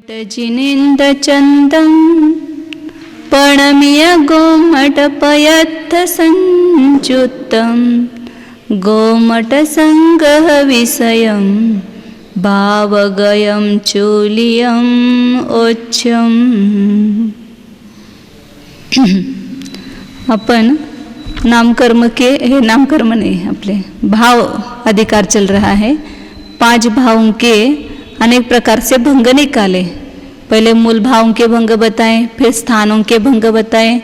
जिनेन्द्रचन्दं प्रणम्य गोमटपयत्थसञ्युक्तं गोमटसङ्गविषयं भावगयं चूलियम् ओच्छम्। अपन नामकर्म के नामकर्म नहीं अपने भाव अधिकार चल रहा है। 5 भावों के अनेक प्रकार से भंग निकाले। पहले मूल भावों के भंग बताएं, फिर स्थानों के भंग बताएं,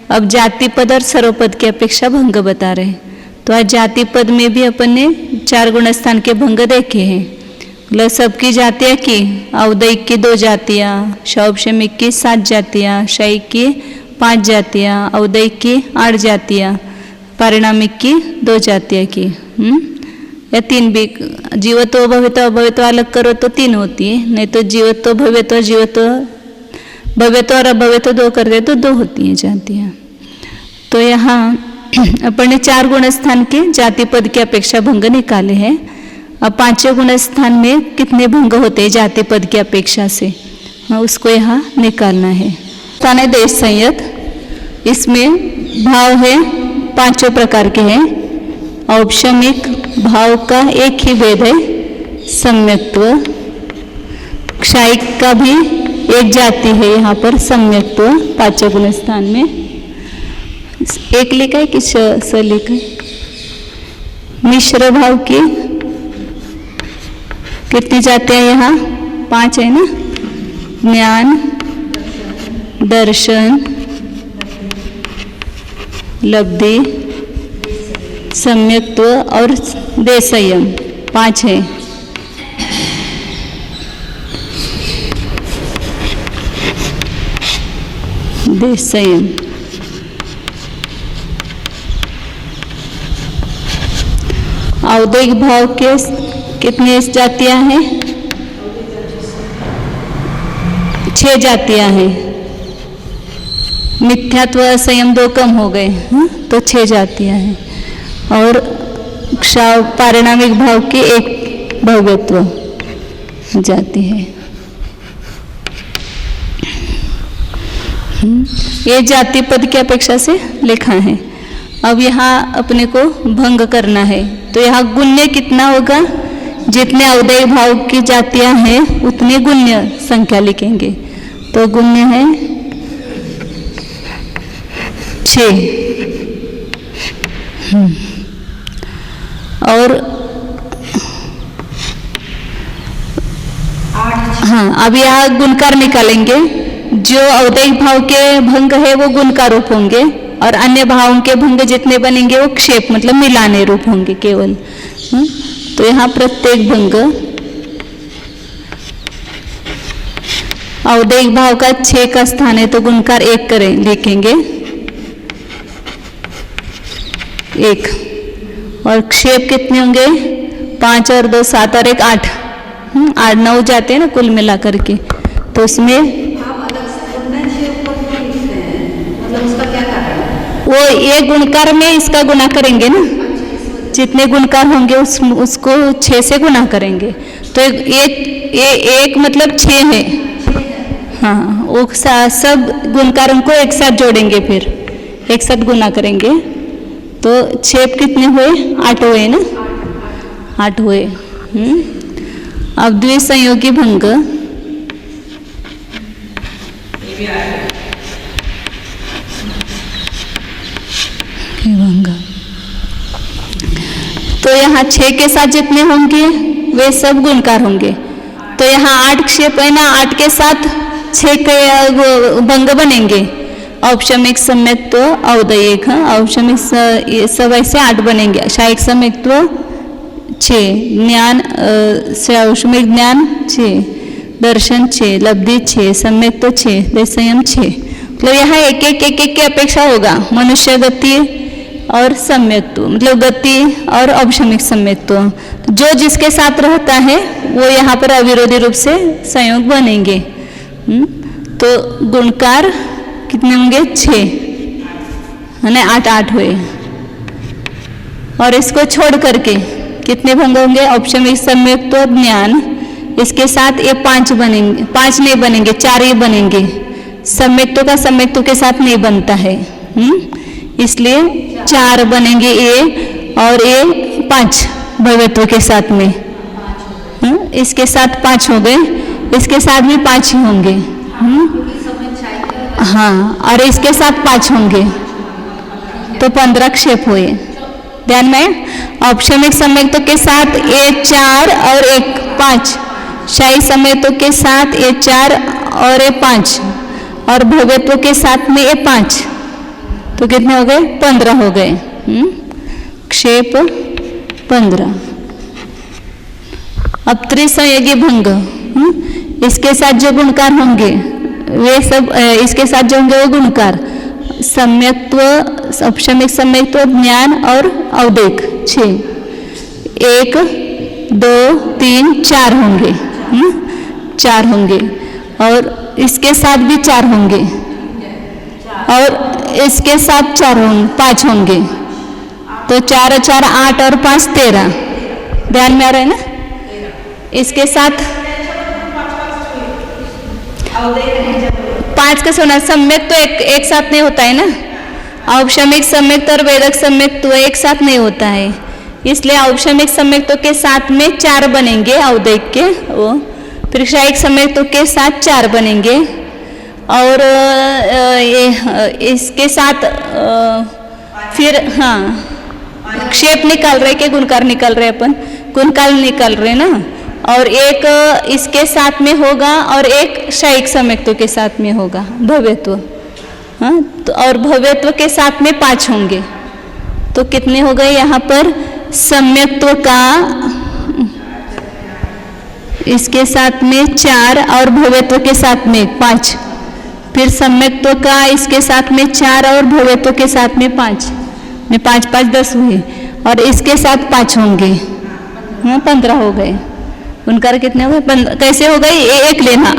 अब जाति पद और सर्वपद की अपेक्षा भंग बता रहे। तो आज जाति पद में भी अपन ने 4 गुणस्थान के भंग देखे हैं। मतलब सबकी जातियाँ की, औदयिक की 2 जातियाँ, शौपशमिक की 7 जातियाँ, शयिक की 5 जातियाँ, औदयिक की 8 जातियाँ, पारिणामिक की 2 जातियाँ की, या 3 भी। जीवत्व भव्यत्व अभव्यत्व अलग करो तो 3 होती है, नहीं तो जीवत्व भव्यत्व भव्यत्व और अभव्यत्व 2 कर दे तो 2 होती हैं जातियाँ। तो यहाँ अपन ने 4 गुणस्थान के जाति पद की अपेक्षा भंग निकाले हैं। अब 5वें गुणस्थान में कितने भंग होते हैं जाति पद की अपेक्षा से, उसको यहाँ निकालना है। स्थान है देश संयत, इसमें भाव है 5 प्रकार के हैं। औपशमिक भाव का एक ही भेद है, सम्यक्त्व। क्षायिक का भी एक जाति है यहाँ पर, सम्यक्त्व 5 गुणस्थान में। एक लिखा है कि स लिखा है। मिश्र भाव की कितनी जातियाँ यहाँ 5 है ना, ज्ञान, दर्शन, लब्धि, सम्यक्त्व और देशयम 5 है। देशयम औदयिक भाव के कितनी जातियां हैं? 6 जातियां हैं। मिथ्यात्व संयम 2 कम हो गए, तो 6 जातियां हैं। और पारिणामिक भाव की 1 भव्यत्व जाति है। ये जाति पद की अपेक्षा से लिखा है। अब यहाँ अपने को भंग करना है, तो यहाँ गुण्य कितना होगा? जितने औदयिक भाव की जातियां हैं उतनी गुण्य संख्या लिखेंगे। तो गुण्य है 6। और हाँ, अब यहाँ गुणकार निकालेंगे। जो औदयिक भाव के भंग है वो गुणकार रूप होंगे, और अन्य भावों के भंग जितने बनेंगे वो क्षेप मतलब मिलाने रूप होंगे केवल। तो यहाँ प्रत्येक भंग औदयिक भाव का 6 का स्थान है, तो गुणकार 1 करें लिखेंगे 1। और क्षेप कितने होंगे? 5 और 2 7 और 1 8, 8 9 जाते हैं ना कुल मिला करके। तो उसमें वो ये गुणकार में इसका गुना करेंगे ना, जितने गुणकार होंगे उसको 6 से गुना करेंगे। तो एक मतलब 6 है। हाँ, वो सब गुणकारों को एक साथ जोड़ेंगे, फिर एक साथ गुना करेंगे। तो क्षेप कितने हुए? 8 हुए ना, 8 हुए। अब द्विसंयोगी भंग तो यहाँ 6 के साथ जितने होंगे वे सब गुणकार होंगे। तो यहाँ 8 क्षेप है ना, 8 के साथ 6 के भंग बनेंगे। औपशमिक सम्यक्त्व औदयिक, औपशमिक सब ऐसे 8 बनेंगे। क्षायिक सम्यक्त्व 6, ज्ञान औपशमिक ज्ञान 6, दर्शन 6, लब्धि 6, सम्यक्त्व 6, देशयम 6। मतलब यहाँ एक एक की अपेक्षा होगा। मनुष्य गति और सम्यक्त्व मतलब गति और औपशमिक सम्यक्त्व, जो जिसके साथ रहता है वो यहाँ पर अविरोधी रूप से संयोग बनेंगे। तो गुणकार कितने होंगे? 6 है ना, 8 हुए। और इसको छोड़ करके कितने भंग होंगे? औपशमिक सम्यक्त्व ज्ञान, इसके साथ ये 5 बनेंगे, 5 नहीं बनेंगे, 4 ही बनेंगे। सम्यक्त्व का सम्यक्त्व के साथ नहीं बनता है, इसलिए 4 बनेंगे ये, और ये 5 भव्यत्व के साथ में। इसके साथ 5 हो गए, इसके साथ भी 5 ही होंगे। हाँ, और इसके साथ 5 होंगे, तो 15 क्षेप हुए। ध्यान में, औपशमिक सम्यक्त्व के साथ ये 4 और एक 5, शाही सम्यक्त्व के साथ ये 4 और ये 5, और भव्यत्व के साथ में ये 5, तो कितने हो गए? 15 हो गए। क्षेप 15। अब त्रिसंयोगी भंग, इसके साथ जो गुणकार होंगे वे सब, इसके साथ जो होंगे वो गुणकार, सम्यक्त्व, औपशमिक सम्यक्त्व, ज्ञान और अवदेक 6, 1 2 3 4 होंगे, 4 होंगे, और इसके साथ भी 4 होंगे, और इसके साथ 5 होंगे, तो 4 और 4 8 और 5 13। ध्यान में आ रहा है ना? इसके साथ 5 का सोना सम्यक तो एक साथ नहीं होता है ना, औपशमिक सम्यक्त और वेदक सम्यक्त तो एक साथ नहीं होता है, इसलिए औपशमिक सम्यक्तों के साथ में 4 बनेंगे अवदैक के, वो फिर शायिक सम्यक्तों के साथ 4 बनेंगे, और ये इसके साथ फिर हाँ क्षेप निकाल रहे के गुणकार निकाल रहे, अपन गुणकार निकाल रहे ना, और एक इसके साथ में होगा और एक शायिक सम्यक्तों के साथ में होगा भव्यत्व। हाँ, तो और भव्यत्व के साथ में 5 होंगे, तो कितने हो गए यहाँ पर? सम्यक्त्व का इसके साथ में 4 और भव्यत्व के साथ में 5, फिर सम्यक्त्व का इसके साथ में 4 और भव्यत्व के साथ में 5, 5 5 10 हुए, और इसके साथ 5 होंगे, हाँ 15 हो गए। उनका कितने हो गए? कैसे हो गए? एक लेना,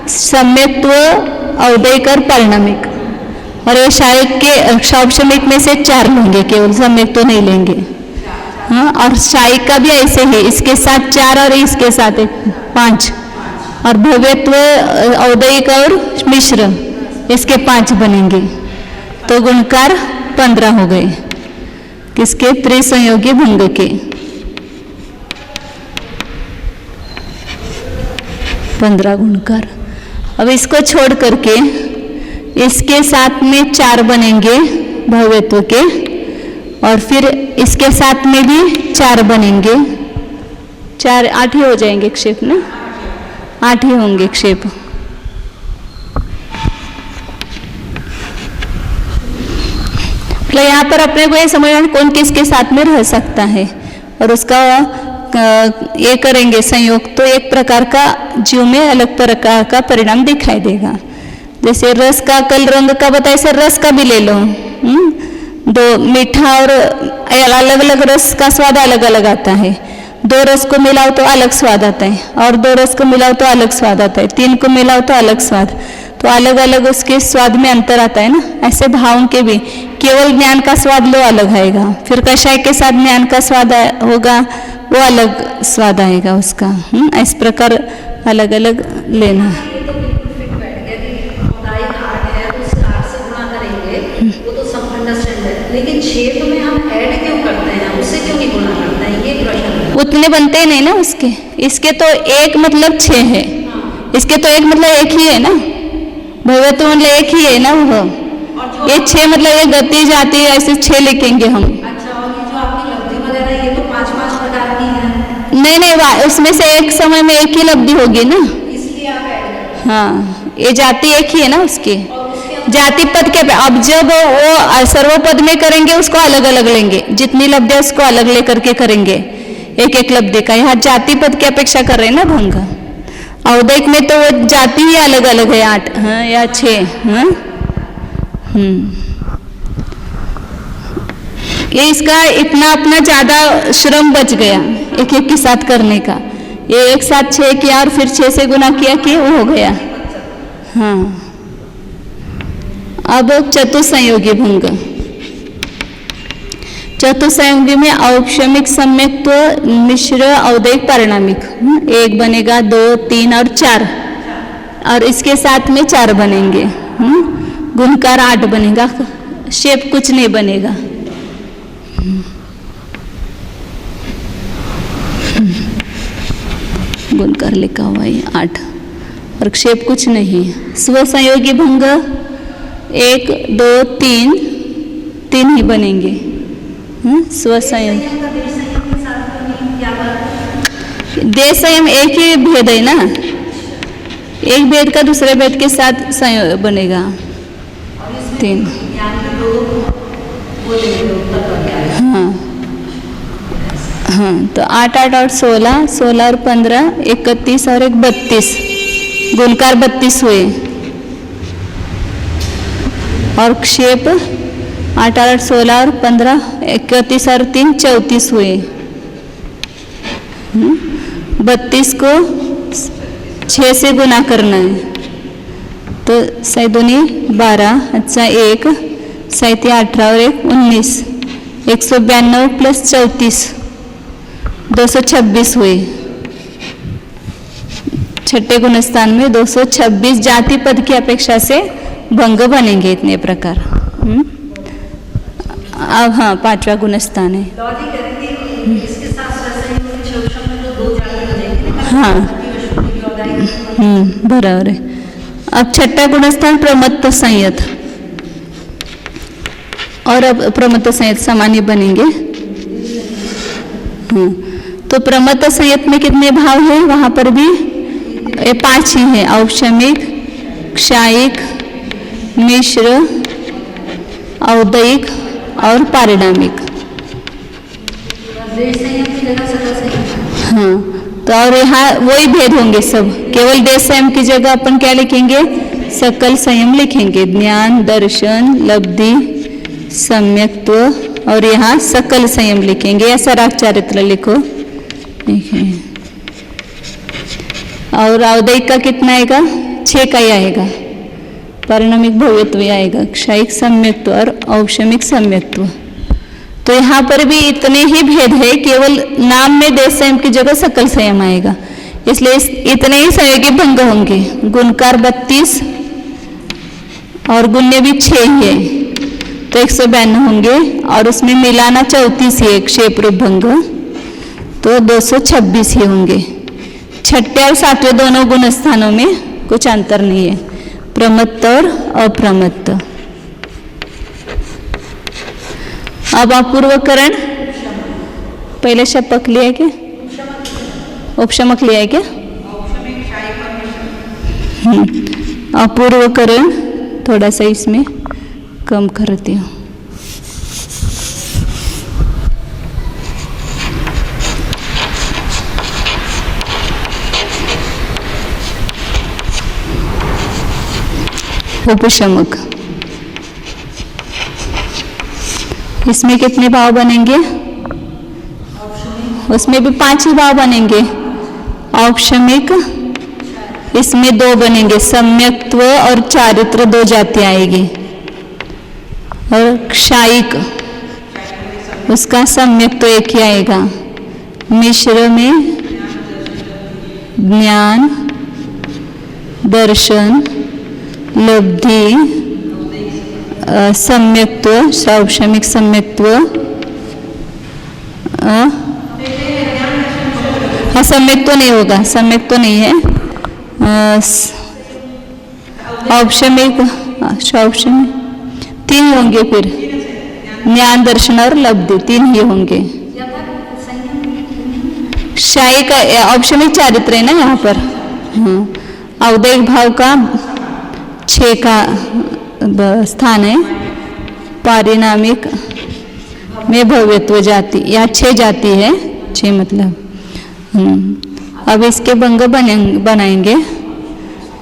सम्यक्त्व, अवदैक और परिणामिक, और ये शायिक के औपशमिक में से 4 लेंगे, केवल सम्यक्त्व तो नहीं लेंगे। हाँ, और शायिक का भी ऐसे ही, इसके साथ 4 और इसके साथ 5, और भव्यत्व, अवदैक और मिश्र इसके 5 बनेंगे, तो गुणकार 15 हो गए, किसके? त्रिसंयोगी भंग के 15 गुणकार। अब इसको छोड़ करके इसके साथ में 4 बनेंगे भव्यत्व के, और फिर इसके साथ में भी 4 बनेंगे, 4 8 ही हो जाएंगे क्षेप ना, 8 ही होंगे क्षेप। तो यहाँ पर अपने को ये समझना कौन किसके साथ में रह सकता है, और उसका ये करेंगे संयोग, तो एक प्रकार का जीव में अलग प्रकार का परिणाम दिखाई देगा। जैसे रस का, कल रंग का बताया, ऐसे रस का भी ले लो, दो मीठा और अलग अलग रस का स्वाद अलग अलग आता है, 2 रस को मिलाओ तो अलग स्वाद आता है, और 2 रस को मिलाओ तो अलग स्वाद आता है, 3 को मिलाओ तो अलग स्वाद, तो अलग अलग उसके स्वाद में अंतर आता है ना। ऐसे भावों के भी केवल ज्ञान का स्वाद लो अलग आएगा, फिर कषाय के साथ ज्ञान का स्वाद होगा, वो अलग स्वाद आएगा उसका। इस प्रकार अलग अलग लेना। लेकिन क्षेत्र में हम ऐड क्यों करते हैं, उससे क्यों नहीं गुणा करते हैं, ये प्रश्न है। उतने बनते ही नहीं ना उसके, इसके तो एक मतलब 6 है, इसके तो एक मतलब 1 ही है ना, भव्यत्व मतलब 1 ही है ना, वो ये 6 मतलब ये गति जाती है, ऐसे 6 लिखेंगे हम। अच्छा, और ये जो आपकी लब्धि वगैरह ये तो 5-5 प्रकार की है। नहीं, उसमें से एक समय में 1 ही लब्धि होगी ना, इसलिए आप ऐड करते हैं। हाँ, ये जाति 1 ही है ना उसकी, जाति पद के। अब जब वो सर्वपद में करेंगे उसको अलग अलग लेंगे, जितनी लब्धि उसको अलग लेकर के करेंगे, एक एक लब्धि का। यहाँ जाति पद की अपेक्षा कर रहे हैं ना भंग। अवदैक में तो वो जाति ही अलग अलग है, 8 हाँ या 6 हाँ। ये इसका इतना अपना ज्यादा श्रम बच गया एक एक के साथ करने का। ये एक साथ 6 किया और फिर 6 से गुना किया कि वो हो गया। हाँ, अब चतुसंयोगी भंग। चतुसंयोगी में औपशमिक सम्यक्त्व मिश्र औदैक परिणामिक एक बनेगा, 2, 3 और 4, और इसके साथ में 4 बनेंगे। गुणकार 8 बनेगा, शेप कुछ नहीं बनेगा। गुणकार लिखा हुआ है 8 और शेप कुछ नहीं है। स्वसंयोगी भंग 1, 2, 3 ही बनेंगे। स्वसंयोग देश संयम एक ही भेद है ना, एक भेद का दूसरे भेद के साथ संयोग बनेगा 3। हाँ हाँ, तो 8, 8 और 16, 16 और 15, 31 और 1, 32, गुणकार 32 हुए। और क्षेप 8, 8, 16 और 15, 31 और 3, 34 हुए। 32 को 6 से गुना करना है, तो 6 दूनी 12, अच्छा 1, 7 18 और 1 19, 192 प्लस 34, 226 हुए। छठे गुणस्थान में 226 जाति पद की अपेक्षा से भंग बनेंगे इतने प्रकार। अब हाँ, 5वां गुणस्थान है। हाँ बराबर है। अब छठा गुणस्थान प्रमत्त संयत, और अब प्रमत्त संयत सामान्य बनेंगे। तो प्रमत्त संयत में कितने भाव है? वहां पर भी 5 ही है, औपशमिक, क्षायिक, मिश्र, औदैक और पारिणामिक। हाँ, तो और यहाँ वही भेद होंगे सब, केवल देश संयम की जगह अपन क्या लिखेंगे? सकल संयम लिखेंगे। ज्ञान, दर्शन, लब्धि, सम्यक्त्व, और यहाँ सकल संयम लिखेंगे, या सराग चारित्र लिखो। और औदैक का कितना आएगा? 6 का ही आएगा। पारिणामिक भव्यत्व आएगा, क्षायिक सम्यक्त्व और औपशमिक सम्यक्त्व। तो यहाँ पर भी इतने ही भेद है, केवल नाम में देश संयम की जगह सकल संयम आएगा, इसलिए इतने ही संयोगी भंग होंगे। गुणकार 32 और गुण्य भी 6 ही है, तो 152 होंगे, और उसमें मिलाना 34 ही है, क्षेप रूप भंग, तो 226 ही होंगे। छठे और 7वें दोनों गुण स्थानों में कुछ अंतर नहीं है, प्रमत्त और अप्रमत्त। अब अपूर्वकरण पहले शपक लिया है क्या? उपशमक लिया है क्या? अपूर्वकरण थोड़ा सा इसमें कम करती हूँ। उपशमक, इसमें कितने भाव बनेंगे? उसमें भी 5 ही भाव बनेंगे। औपशमिक, इसमें 2 बनेंगे, सम्यक्त्व और चारित्र 2 जाति आएगी। और क्षायिक, उसका सम्यक्त्व 1 ही आएगा। मिश्र में ज्ञान, दर्शन, लब्धि, सम्यक्त्व, औपशमिक सम्यक्त्व, सम्यक्त्व नहीं होगा, सम्यक्त्व नहीं है। औपशमिक, औपशमिक 3 होंगे, फिर ज्ञान, दर्शन और लब्धि 3 ही होंगे। क्षायिक औपशमिक चारित्र है ना यहाँ पर। हाँ, औदैक भाव का 6 का स्थान है। पारिणामिक में भव्यत्व जाति, या 6 जाति है, 6 मतलब। अब इसके भंग बनाएंगे।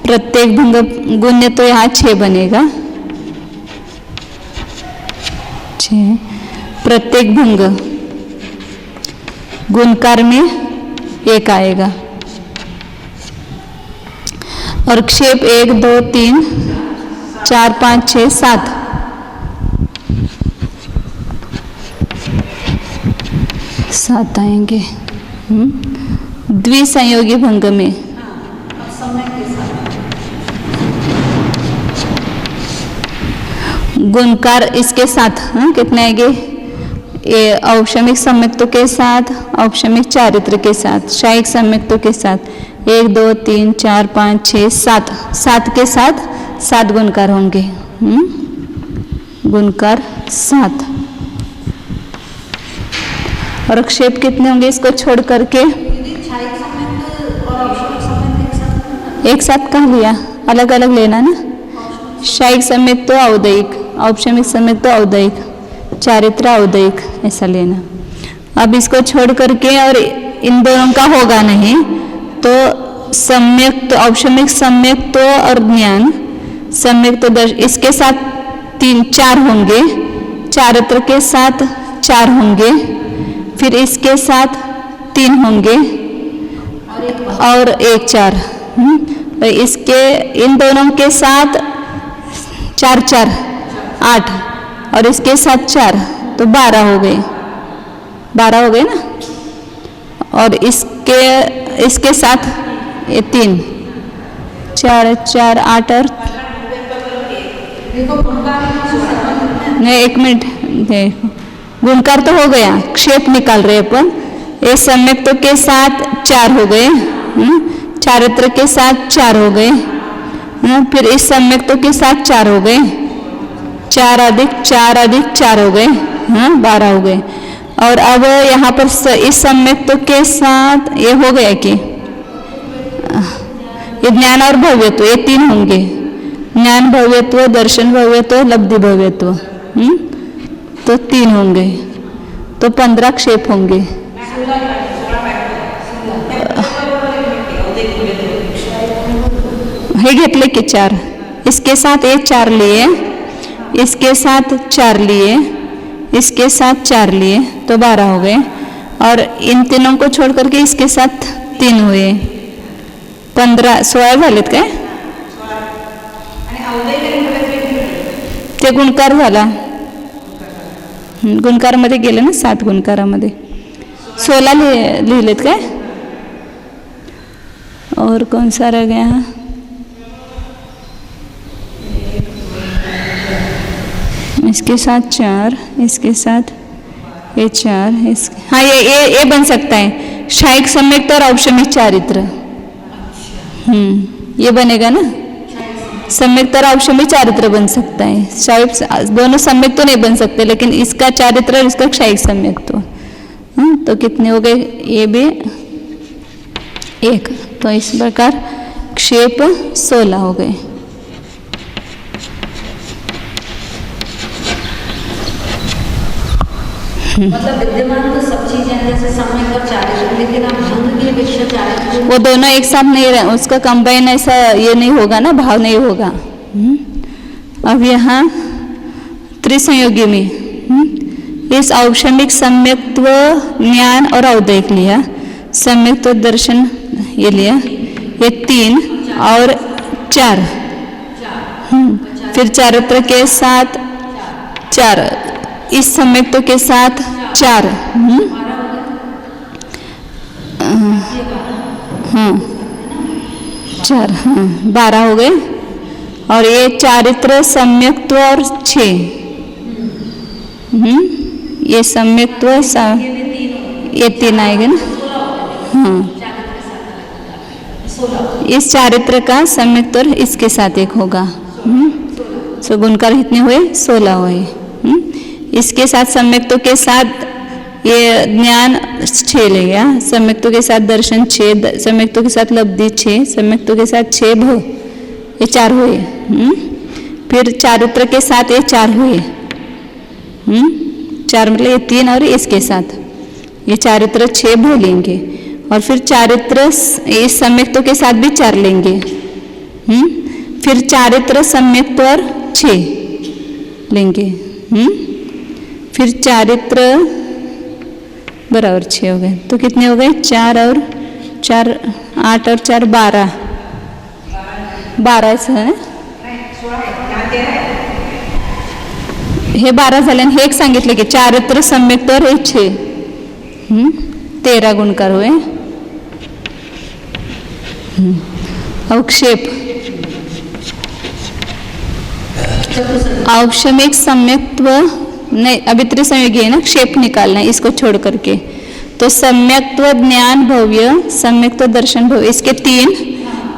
प्रत्येक भंग गुण्य तो यहाँ 6 बनेगा, 6। प्रत्येक भंग गुणकार में 1 आएगा, और क्षेप 1, 2, 3, 4, 5, 6, 7। 7 आएंगे। द्विसंयोगी भंग में समय के साथ गुणकार इसके साथ कितने आएंगे? ये औपशमिक सम्यक्तों के साथ, औपशमिक चारित्र के साथ, शायिक सम्यक्तों के साथ 1 2 3 4 5 6 7 7 के साथ 7 गुणकार होंगे। गुणकार 7 और क्षेप कितने होंगे इसको छोड़ करके? क्षायिक संबंध और औपशमिक संबंध एक साथ कहाँ लिया? अलग अलग लेना ना। शायिक सम्यक्त तो औदयिक, औपशमिक सम्यक्त तो औदयिक, चारित्र औदयिक, ऐसा लेना। अब इसको छोड़ करके और इन दोनों का होगा नहीं तो सम्यक्त, औपशमिक सम्यक्त और ज्ञान सम्यक्त दर्श इसके साथ 3 4 होंगे, चारित्र के साथ 4 होंगे, फिर इसके साथ 3 होंगे और एक 4। तो इसके इन दोनों के साथ 4 4 8 और इसके साथ 4 तो 12 हो गए, 12 हो गए ना। और इसके साथ ये 3 4 4 8 और नहीं, 1 मिनट देखो, गुणकार तो हो गया, क्षेप निकाल रहे अपन। ये सम्यक्तों के साथ 4 हो गए, चारित्र के साथ 4 हो गए, फिर इस सम्यक्तों के साथ 4 हो गए, 4 अधिक 4 हो गए, 12 हो गए। और अब यहाँ पर इस सम्यक्तों के साथ ये हो गया कि ये ज्ञान और भव्यत्व, ये 3 होंगे, ज्ञान भव्यत्व, दर्शन भव्यत्व, लब्धि भव्यत्व, तो 3 होंगे, तो 15 क्षेप होंगे। हे घेतले की 4, इसके साथ ये 4 लिए, इसके साथ 4 लिए, इसके साथ 4 लिए, तो 12 हो गए। और इन तीनों को छोड़ करके इसके साथ 3 हुए, 15 16 झालेत काय? ते गुणकार झाला, गुणकारामध्ये गेले ना, 7 गुणकारामध्ये 16 लिहिलेत काय? और कौन सा रह गया? इसके साथ 4, इसके साथ ये 4, हाँ ये बन सकता है शायिक सम्यक्त और औपशमिक चारित्र। ये बनेगा ना, सम्यक्त और औपशमिक चारित्र बन सकता है। शायिक दोनों सम्यक्त तो नहीं बन सकते, लेकिन इसका चारित्र और इसका क्षायिक सम्यक्त तो कितने हो गए? ये भी 1, तो इस प्रकार क्षेप 16 हो गए। मतलब विद्यमान तो सब चीजें हैं, जैसे समय और चारित्र, लेकिन आप भंग के विषय चारित्र वो दोनों एक साथ नहीं रहे, उसका कंबाइन ऐसा ये नहीं होगा ना, भाव नहीं होगा। अब यहाँ त्रिसंयोगी में इस औपशमिक सम्यक्त्व, ज्ञान और औदयिक लिया, सम्यक्त्व दर्शन ये लिया, ये 3 और 4, फिर चारित्र के साथ 4, इस सम्यक्तों के साथ 4, हाँ 4, 12 हो गए। और ये चारित्र सम्यक्त्व और 6, ये सम्यक्त्व ये 3 आएगा ना, हाँ। इस चारित्र का सम्यक्त्व और इसके साथ 1 होगा, सो गुणकार कितने हुए? 16 हुए। इसके साथ सम्यक्तों के साथ ये ज्ञान 6 ले गया, सम्यक्तों के साथ दर्शन 6, सम्यक्तों के साथ लब्धि 6, सम्यक्तों के साथ 6 भव, ये 4 हुए। फिर चारित्र के साथ ये 4 हुए, 4 मतलब ये 3 और इसके साथ ये चारित्र 6 भव लेंगे। और फिर चारित्र इस सम्यक्तों के साथ भी 4 लेंगे, फिर चारित्र सम्यक्त और 6 लेंगे, फिर चारित्र बराबर 6 हो गए, तो कितने हो गए? 4 और 4 8 और 4 12, 12 है हे 12 झाले। हे एक सांगितले की चारित्र सम्यक्त और हे 6, 13 गुणकार हुए। अवक्षेप, औक्षमिक सम्यक्त्व नहीं, अभी त्रिसंयोगी है ना, क्षेप निकालना है इसको छोड़ करके। तो सम्यक्त्व ज्ञान भव्य, सम्यक्त्व दर्शन भव्य, इसके तीन,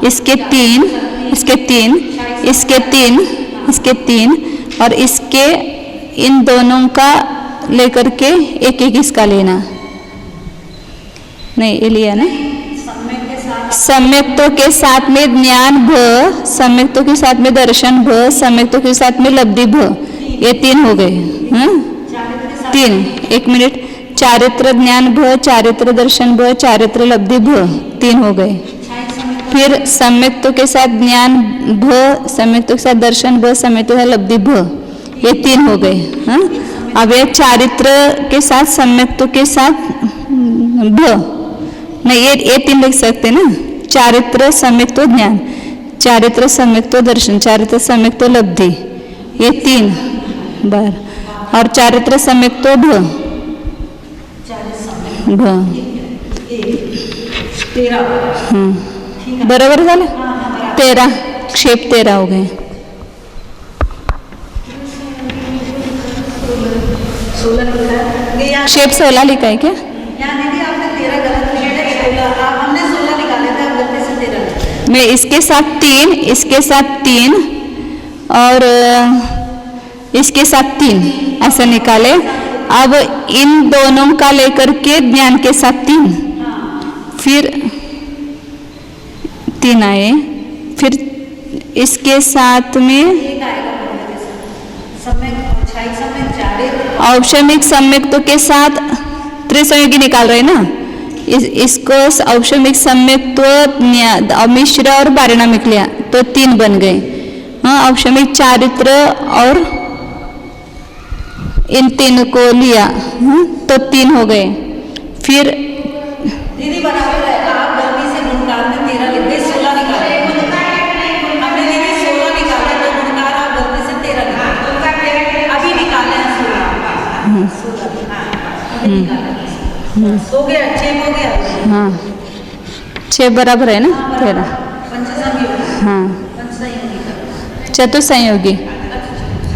इसके तीन, इसके तीन, इसके तीन, इसके तीन, और इसके इन दोनों का लेकर के एक एक इसका लेना। नहीं ये लिया ना, सम्यक्तों के साथ में ज्ञान भ, सम्यक्तों के साथ में दर्शन भ, सम्यक्तों के साथ में लब्धि भ, ये तीन हो गए। तीन, एक मिनट, चारित्र ज्ञान भ, चारित्र दर्शन भ, चारित्र लब्धि भ, तीन हो गए। फिर सम्यक्तों के साथ ज्ञान भ, सम्यक्तों के साथ दर्शन भ, सम्यक्तों के साथ लब्धि भ, ये तीन हो गए। अब ये चारित्र के साथ सम्यक्तों के साथ भ, नहीं ये तीन लिख सकते ना, चारित्र सम्यक्त्व ज्ञान, चारित्र सम्यक्त्व दर्शन, चारित्र सम्यक्त्व लब्धि, ये तीन बार, और चारित्र सम्यक्त्व भ, बरोबर झालं, 13 क्षेप 13 हो गए। 16 लिखा है, क्षेप 16 लिखा है क्या? यहाँ दीदी आपने 13 गलत लिखा है, 16 हमने 16 निकाले थे, आप गलती से 13 लिखे। मैं इसके साथ 3, इसके साथ 3 और इसके साथ 3 ऐसा निकाले। अब इन दोनों का लेकर के ज्ञान के साथ 3, फिर 3 आए, फिर इसके साथ में औक्षमिक सम्यक्तों के साथ त्रिसंयोगी निकाल रहे हैं ना, इसको औक्षमिक सम्यक्त्व मिश्र और पारिणामिक लिया तो 3 बन गए। हाँ, औक्षमिक चारित्र और इन 3 को लिया तो 3 हो गए। फिर दीदी बराबर है, आप गलती से गुणकार में 13 लिख गए, 16 निकाले, हमने दीदी 16 निकाले तो गुणकार आप गलती से 13 निकाले, अभी निकाले हैं 16, हो गया 6 हो गया। हाँ 6 बराबर है ना 13। हाँ चतुसंयोगी,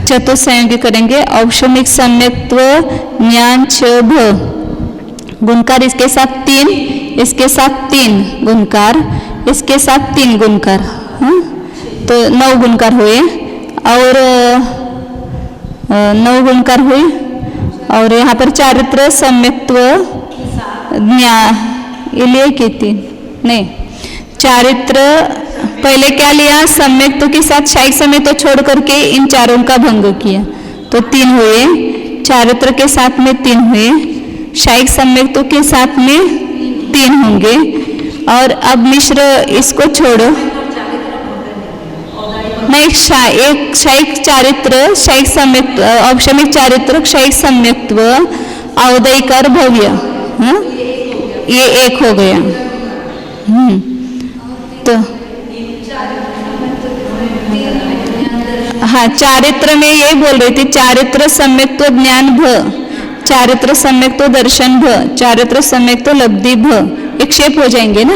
चतुसंयोगी करेंगे। औक्षमिक सम्यक्त्व ज्ञान छ भ, गुणकार इसके साथ 3, इसके साथ 3 गुणकार, इसके साथ 3 गुणकार, तो 9 गुणकार हुए, और 9 गुणकार हुए। और यहाँ पर चारित्र सम्यक्त्व लिए कितनी नहीं, चारित्र पहले क्या लिया, सम्यक्तों के साथ शायिक सम्यक्त्व छोड़ करके इन चारों का भंग किया तो 3 हुए, चारित्र के साथ में 3 हुए, शायिक सम्यक्तों के साथ में 3 होंगे। और अब मिश्र इसको छोड़ो, नहीं एक शायिक चारित्र, शायिक सम्यक्त्व, औक्षमिक चारित्र, शायिक सम्यक्त्व, औदयिक और भव्य, ये 1 हो गया। तो हाँ चारित्र में ये बोल रही थी, चारित्र सम्यक्त्व ज्ञान भ, चारित्र सम्यक्त्व दर्शन भ, चारित्र सम्यक्त्व लब्धि भ, एक क्षेप हो जाएंगे ना।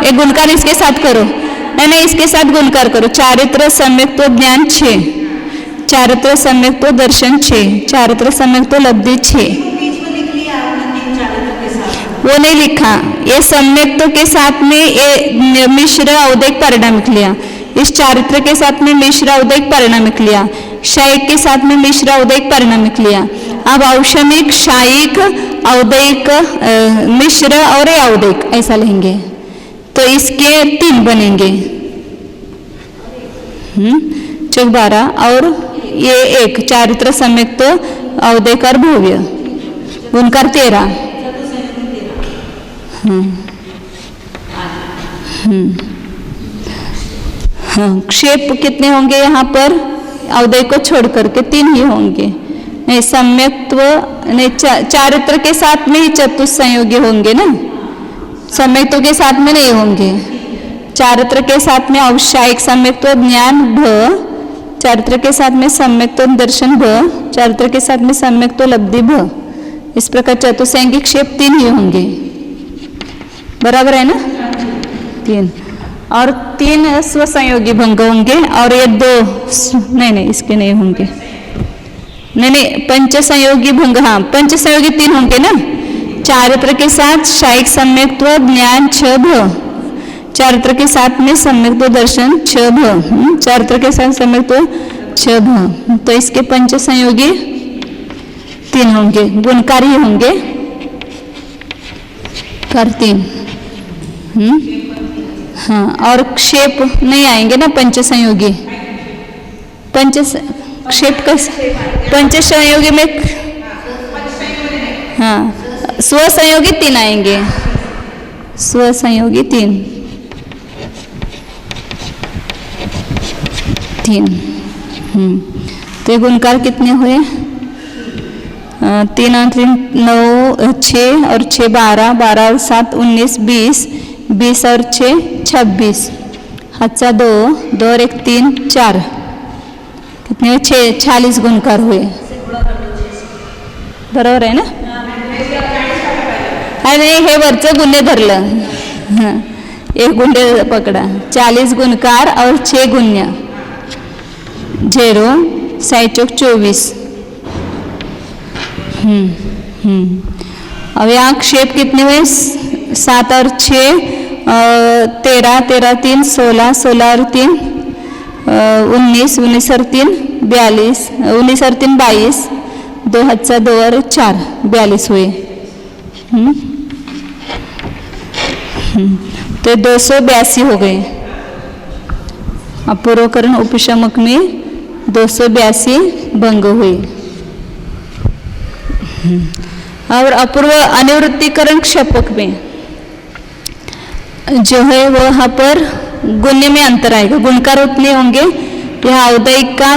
एक गुणकार इसके साथ करो, नहीं इसके साथ गुणकार करो। चारित्र सम्यक्त्व ज्ञान 6, चारित्र सम्यक्त्व दर्शन 6, चारित्र सम्यक्त्व लब्धि 6, वो नहीं लिखा, ये सम्यक्तों के साथ में ये मिश्र औदयिक पारिणामिक लिया, इस चारित्र के साथ में मिश्र औदयिक पारिणामिक लिया, शायिक के साथ में मिश्र औदयिक पारिणामिक लिया। अब औक्षमिक, शायिक, औदयिक, मिश्र और औदयिक ऐसा लेंगे तो इसके 3 बनेंगे, 12 और ये 1 चारित्र सम्यक्त्व औदयिक और भव्य, गुणकार 13। क्षेप कितने होंगे यहाँ पर, औदयिक को छोड़ करके 3 ही होंगे। नहीं सम्यक्त्व नहीं, चारित्र के साथ में ही चतुसंयोगी होंगे ना, सम्यक्त्व के साथ में नहीं होंगे। चारित्र के साथ में औशायिक सम्यक्त्व ज्ञान भ, चारित्र के साथ में सम्यक्त्व दर्शन भ, चारित्र के साथ में सम्यक्त्व लब्धि भ, इस प्रकार चतुसंयोगी क्षेप 3 ही होंगे, बराबर है ना, 3। और 3 स्वसंयोगी भंग होंगे और ये 2 नहीं इसके नहीं होंगे, नहीं पंचसंयोगी भंग, हाँ पंचसंयोगी 3 होंगे ना। चारित्र के साथ शायिक सम्यक्त्व ज्ञान 6 भ, चारित्र के साथ में सम्यक्त्व दर्शन 6 भ, चारित्र के साथ सम्यक्त्व 6 भ, तो इसके पंचसंयोगी 3 होंगे, गुणकारी होंगे, कर 3। हाँ, और क्षेप नहीं आएंगे ना पंचसंयोगी, क्षेप का पंचसंयोगी में, हाँ स्वसंयोगी 3 आएंगे, स्वसंयोगी 3। तो ये गुणकार कितने हुए, 3 और 3 9, 6 और 6 12, 12 और 7 19, 20, 20 और 6 26, हाथचा 2, 2 और 1 3 4, कितने हुए 6, 46 गुणकार हुए, बरोबर आहे ना। अरे नाही, हे वरचं गुन्हे धरलं, हां एक गुन्हे पकडा, 40 गुणकार और 6 गुण्य, 0 साइचोक 24। अब यहाँ क्षेप कितने हुए, 7 और 6 13, 13 3 16, 16 और 3 19, 19 और 3 42, 19 और 3 22, 2 हाथचा 2 और 4 42 हुए। तो 282 हो गए, अपूर्वकरण उपशमक में 282 भंग हुए। और अपूर्व अनिवृत्तिकरण क्षपक में जो है वो यहाँ पर गुण्य में अंतर आएगा, गुणकार उतने होंगे, यह औदयिक का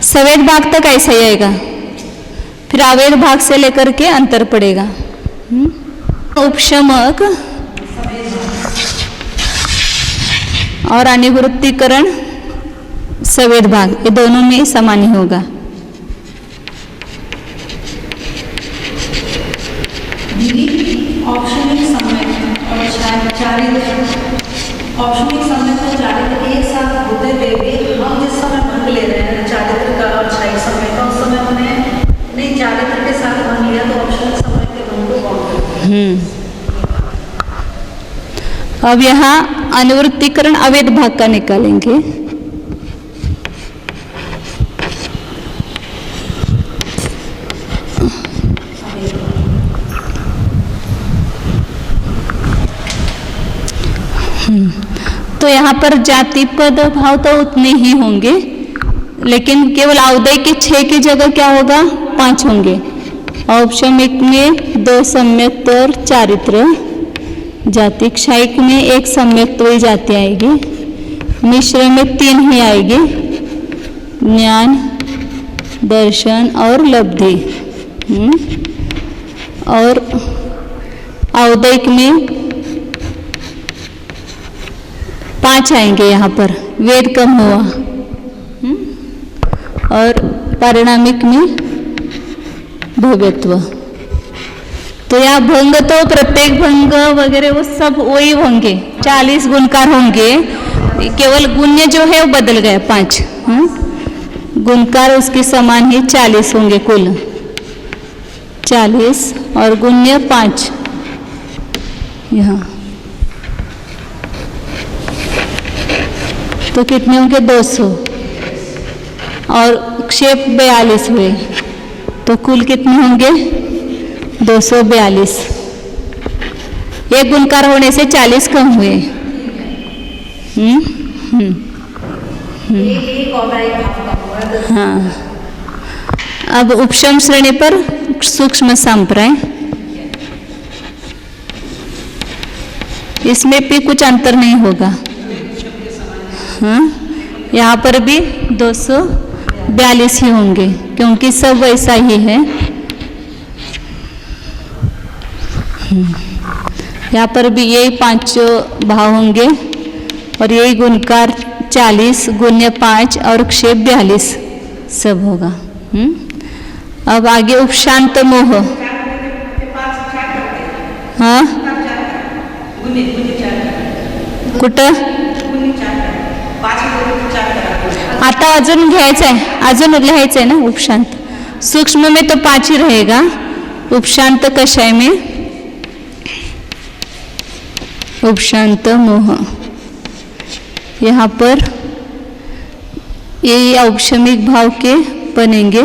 सवेद भाग तक ऐसा ही आएगा, फिर अवैध भाग से लेकर के अंतर पड़ेगा। उपशमक और अनिवृत्तिकरण सवेद भाग, ये दोनों में समान ही होगा। औक्षणिक समय और चारित्र, औक्षणिक समय और चारित्र एक साथ होते हुए भी हम जिस समय भंग ले रहे हैं चारित्र का और क्षयिक समय का, उस समय हमने नहीं चारित्र के साथ भंग लिया तो औक्षणिक समय के भंग को कौन। अब यहाँ अनिवृत्तिकरण अवैध भाग का निकालेंगे। तो यहाँ पर जाति पद भाव तो उतने ही होंगे, लेकिन केवल औदय के 6 की जगह क्या होगा, 5 होंगे। औपशमिक में 2 सम्यक्त और चारित्र, जाति क्षयिक में 1 सम्यक्त वही जाति आएगी, मिश्र में 3 ही आएगी, ज्ञान दर्शन और लब्धि। और औदयिक में 5 आएंगे, यहाँ पर वेद कम हुआ। और परिणामिक में भव्यत्व। तो यहाँ भंग तो प्रत्येक भंग वगैरह वो सब वही होंगे, 40 गुणकार होंगे, केवल गुण्य जो है वो बदल गया 5। गुणकार उसके समान ही 40 होंगे कुल, 40 और गुण्य 5 यहाँ। तो कितने होंगे, 200 और क्षेप 42 हुए, तो कुल कितने होंगे, 242। एक गुणकार होने से 40 कम हुए। हाँ, अब उपशम श्रेणी पर सूक्ष्म संप्राय, इसमें भी कुछ अंतर नहीं होगा। हाँ, यहाँ पर भी 242 ही होंगे, क्योंकि सब वैसा ही है। यहाँ पर भी यही 5 भाव होंगे और यही गुणकार 40, गुण्य 5 और क्षेप 42 सब होगा। अब आगे उपशांत मोह। हाँ कुठं आता अजून घ्यायचं आहे, अजून लिहायचं आहे ना उपशांत। सूक्ष्म में तो 5 ही रहेगा, उपशांत कषाय में उपशांत मोह। यहाँ पर ये औपशमिक भाव के बनेंगे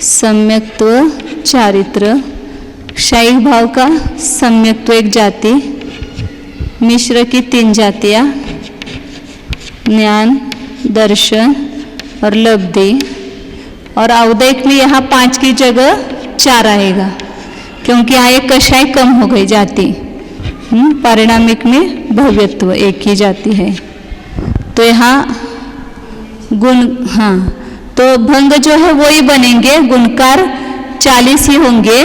सम्यक्त्व चारित्र, क्षायिक भाव का सम्यक्त्व एक जाति, मिश्र की 3 जातियाँ, ज्ञान, दर्शन और लब्धि, और औदैक में यहाँ 5 की जगह 4 आएगा क्योंकि यहाँ एक कषाय कम हो गई जाति। पारिणामिक में भव्यत्व एक ही जाति है। तो यहाँ गुण, हाँ तो भंग जो है वो ही बनेंगे, गुणकार 40 ही होंगे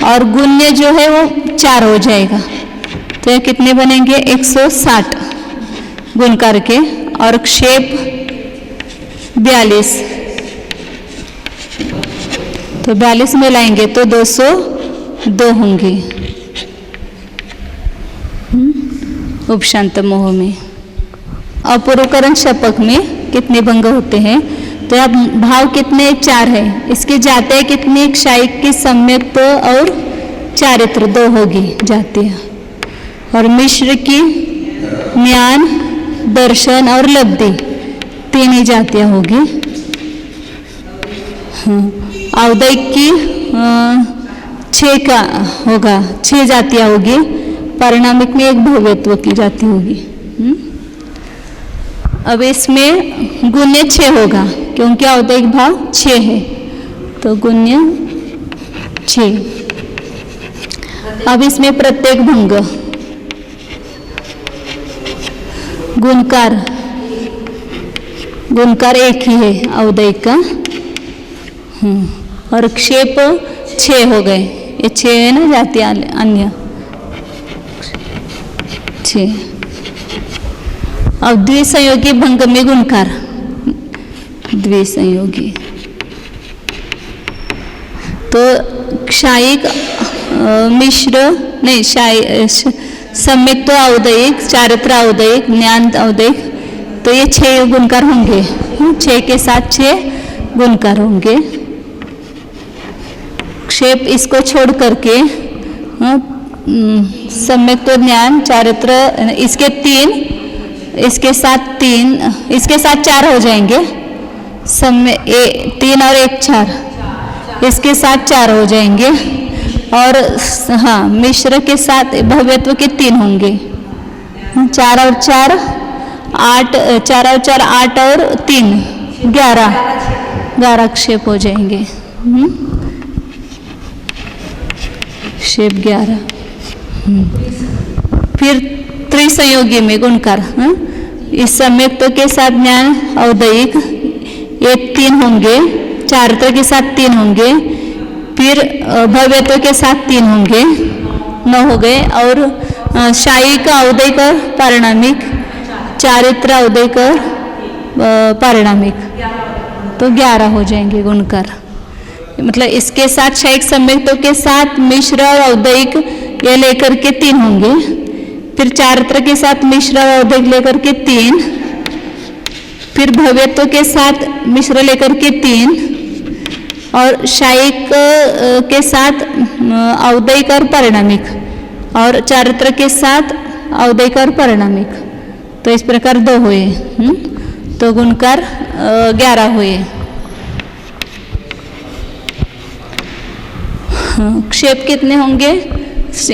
और गुण्य जो है वो 4 हो जाएगा। तो ये कितने बनेंगे 160 गुणकार के, और क्षेप 42, तो 42 में लाएंगे तो 202 होंगे उपशांत मोह में। अपूर्वकरण शपक में कितने भंग होते हैं, तो अब भाव कितने 4 है, इसके जाते कितने क्षायिक की सम्यक्त्व और चारित्र 2 होगी जातियाँ, और मिश्र की ज्ञान, दर्शन और लब्धि 3 ही जातियाँ होगी। औदैक की 6 का होगा, 6 जातियाँ होगी, पारिणामिक में एक भव्यत्व की जाति होगी। अब इसमें गुण्य 6 होगा क्योंकि औदैक भाव 6 है, तो गुण्य 6। अब इसमें प्रत्येक भंग, गुणकार, गुणकार एक ही है औदैक का, और क्षेप 6 हो गए, ये 6 है ना जाति अन्य 6। अब द्विसंयोगी भंग में गुणकार, द्विसंयोगी तो क्षायिक मिश्र नहीं सम्यक्त्व औदैक, चारित्र औदैक, ज्ञान औदैक, तो ये 6 गुणकार होंगे, 6 के साथ 6 गुणकार होंगे। क्षेप इसको छोड़ करके सम्यक्त्व, ज्ञान, चारित्र, इसके 3, इसके साथ 3, इसके साथ 4 हो जाएंगे, 3 और 1 4, इसके साथ 4 हो जाएंगे, और हाँ मिश्र के साथ भव्यत्व के 3 होंगे, 4 और 4 8, 4 और 4 8 और 3 11 क्षेप हो जाएंगे, क्षेप 11। फिर त्रिसंयोगी में गुणकार, इस सम्यक्त्व के साथ ज्ञान औदैक ये 3 होंगे, चारित्र के साथ 3 होंगे, फिर भव्यत्व के साथ 3 होंगे, 9 हो गए, और क्षायिक औदैक और पारिणामिक, चारित्र औदैक और पारिणामिक, तो 11 हो जाएंगे गुणकार। मतलब इसके साथ क्षायिक सम्यक्त्व के साथ मिश्र और औदैक ये लेकर के 3 होंगे, फिर चारित्र के साथ मिश्र और औदैक लेकर के 3, फिर भव्यत्व के साथ मिश्र लेकर के 3, और क्षायिक के साथ औदैक और पारिणामिक, और चारित्र के साथ औदैक और पारिणामिक, तो इस प्रकार 2 हुए, तो गुणकार 11 हुए। क्षेप कितने होंगे,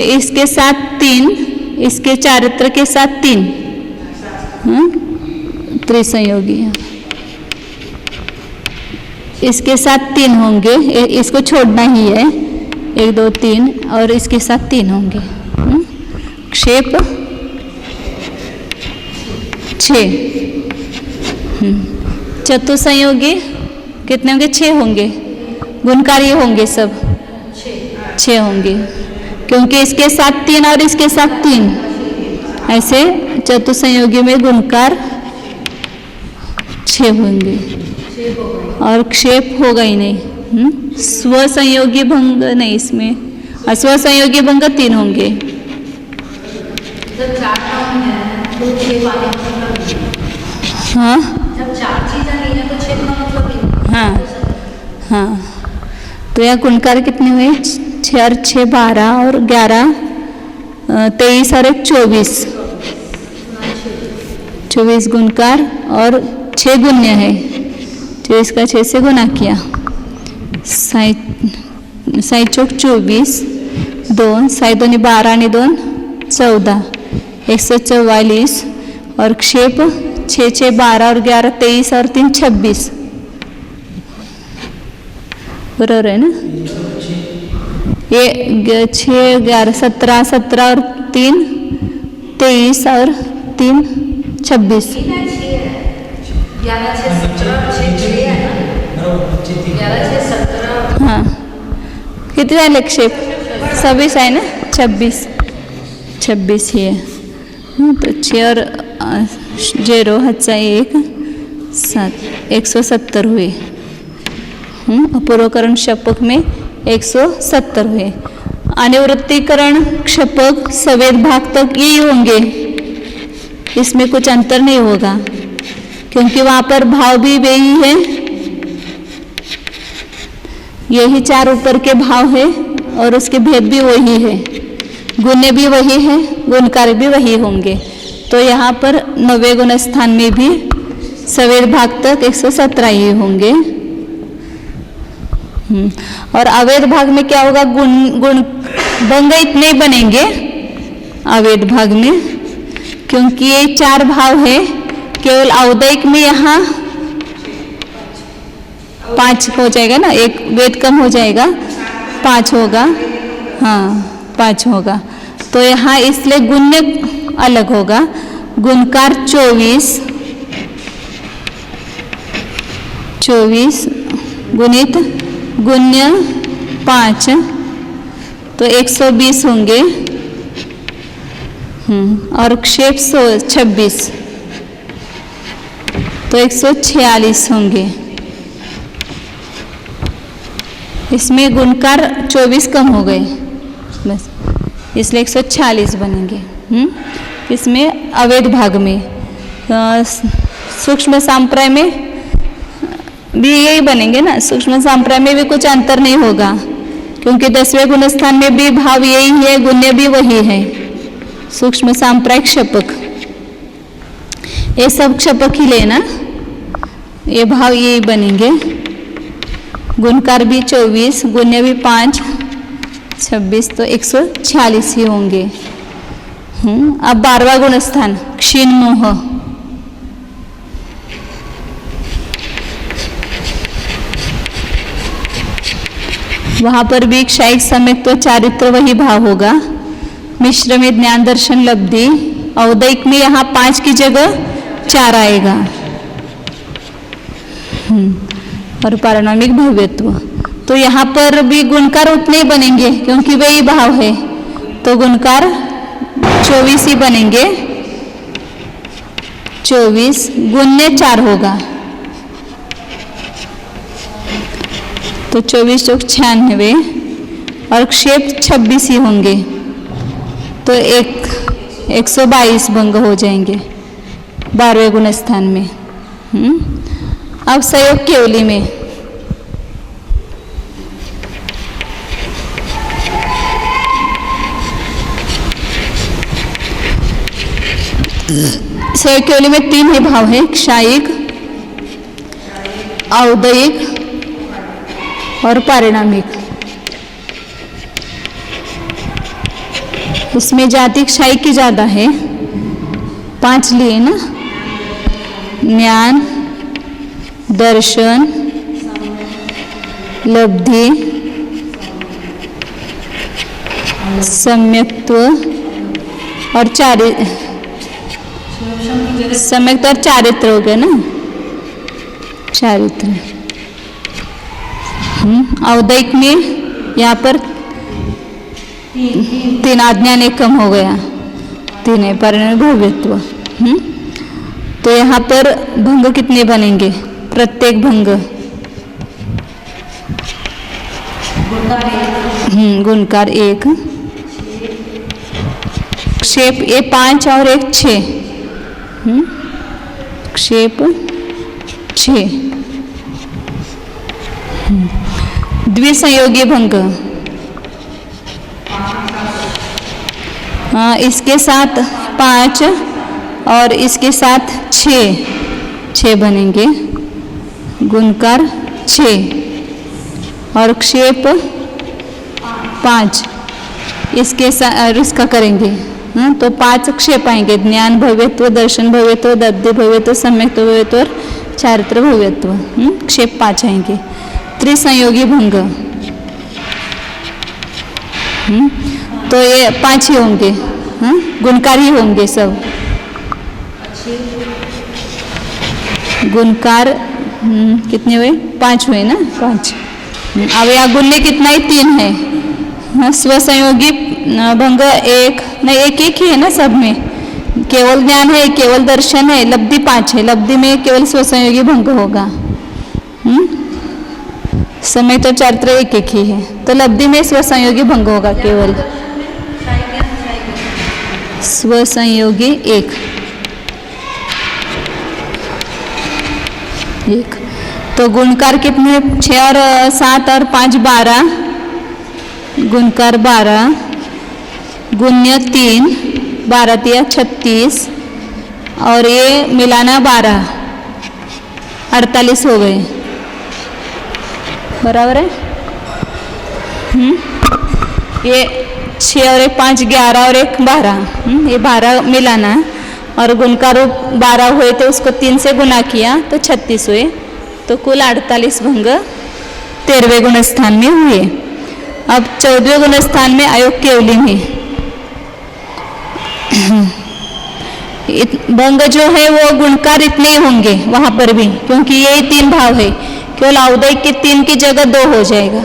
इसके साथ 3, इसके चारित्र के साथ 3, त्रिसंयोगी, इसके साथ 3 होंगे, इसको छोड़ना ही है, 1 2 3, और इसके साथ 3 होंगे, क्षेप 6। चतुसंयोगी कितने होंगे, 6 होंगे, गुणकारी होंगे सब 6 होंगे, क्योंकि इसके साथ 3 और इसके साथ 3, ऐसे चतुसंयोगी में गुणकार 6 होंगे। और क्षेप होगा ही नहीं। स्वसंयोगी भंग नहीं इसमें, अस्वसंयोगी भंग 3 होंगे। जब 4 काम है तो 6 वाले मतलब हाँ जब 4 चीजें नहीं है तो 6 का मतलब नहीं। हाँ हाँ, तो यहाँ गुणकार कितने हुए? 6 और 6 12 और 11 23 और 1 24, 24 गुणकार और 6 गुण्य है। 24 का 6 से गुना किया, 7 चौक 24, 2 7 2 12 आणि 2 14, 144 और क्षेप 6 6 12 और 11 23 और 3 26, बराबर है ना? ये 6 11 17 17 और 3 23 और 3 26, 11 6 17 6 है ना, 11 6 17। हाँ किती झाले क्षेप? 26 आहे ना, 26 ही आहे। तो 6 और 0 हाचा 1 7 170 हुए। अपूर्वकरण क्षपक में 170 हुए। अनिवृत्तिकरण क्षपक सवेद भाग तक यही होंगे, इसमें कुछ अंतर नहीं होगा क्योंकि वहाँ पर भाव भी वही है, यही 4 ऊपर के भाव है और उसके भेद भी वही है, गुण्य भी वही है, गुणकार भी वही होंगे। तो यहाँ पर 90 गुण स्थान में भी सवेद भाग तक 117 ही होंगे। और अवैध भाग में क्या होगा? गुण भंग इतने ही बनेंगे अवैध भाग में, क्योंकि ये 4 भाव है। केवल औदैक में यहाँ 5 हो जाएगा ना, एक वेद कम हो जाएगा, 5 होगा। हाँ 5 होगा, तो यहाँ इसलिए गुण्य अलग होगा। गुणकार 24 गुणित गुण्य 5 तो 120 होंगे। और क्षेप 26 तो 146 होंगे। इसमें गुणकार 24 कम हो गए बस, इसलिए 146 बनेंगे। इसमें अवैध भाग में सूक्ष्म सांप्राय में भी यही बनेंगे ना, सूक्ष्म सांप्राय में भी कुछ अंतर नहीं होगा क्योंकि 10वें गुणस्थान में भी भाव यही है, गुण्य भी वही है। सूक्ष्म सांप्रायिक क्षपक ये सब क्षपक ही लेना, ये भाव यही बनेंगे। गुणकार भी 24, गुण्य भी 5 26 तो 146 ही होंगे। अब 12वां गुणस्थान क्षीण मोह। वहां पर भी क्षायिक सम्यक तो चारित्र वही भाव होगा। मिश्र में ज्ञान दर्शन लब्धि, औदैक में यहाँ 5 की जगह 4 आएगा। और पारणामिक भव्यत्व, तो यहाँ पर भी गुणकार उतने ही बनेंगे क्योंकि वही भाव है, तो गुणकार 24 ही बनेंगे। 24 गुण्य 4 होगा तो 24 चौक 96 और क्षेप 26 ही होंगे तो 122 भंग हो जाएंगे 12वें गुण स्थान में। अब संयोग केवली में संयोग केवली में 3 ही भाव है, क्षायिक, औदैक और पारिणामिक। इसमें जाति क्षायिक की ज्यादा है, 5 लिए ना, ज्ञान, दर्शन, लब्धि, सम्यक्त्व और सम्यक्त्व और चारित्र हो गया ना, चारित्र। औदैक में यहाँ पर 3 आज्ञान एक कम हो गया, 3 है परिणाम भव्यत्व। तो यहाँ पर भंग कितने बनेंगे? प्रत्येक भंग गुणकार 1, क्षेप ये 5 और एक 6, क्षेप 6। द्विसंयोगी भंग, इसके साथ 5 और इसके साथ 6 बनेंगे, गुणकार 6 और क्षेप 5 इसके साथ इसका करेंगे। तो 5 क्षेप आएंगे, ज्ञान भव्यत्व, दर्शन भव्यत्व, दब्धि भव्यत्व, सम्यक्त्व भव्यत्व और चारित्र भव्यत्व। क्षेप 5 आएंगे। त्रिसंयोगी भंग, तो ये 5 ही होंगे, गुणकार ही होंगे सब। गुणकार कितने हुए? 5 हुए ना, 5। अब यहाँ गुण्य कितना है? 3 है। स्वसंयोगी भंग 1 नहीं, एक ही है ना सब में, केवल ज्ञान है, केवल दर्शन है, लब्धि 5 है, लब्धि में केवल स्वसंयोगी भंग होगा। समय तो चारित्र एक ही है, तो लब्धि में स्वसंयोगी भंग होगा केवल। स्वसंयोगी 1 तो गुणकार कितने? 6 और 7 और 5 12, गुणकार 12, गुण्य 3, 12 3 36 और ये मिलाना 12, 48 हो गए, बराबर है। ये 6 और 1 5 11 और 1 12, ये 12 मिलाना और गुणकार 12 हुए तो उसको 3 से गुना किया तो 36 हुए, तो कुल 48 भंग 13वें गुण स्थान में हुए। अब 14वें गुण स्थान में अयोग केवली में भंग जो है वो गुणकार इतने ही होंगे वहां पर भी, क्योंकि यही 3 भाव है, केवल औदयिक के 3 की जगह 2 हो जाएगा।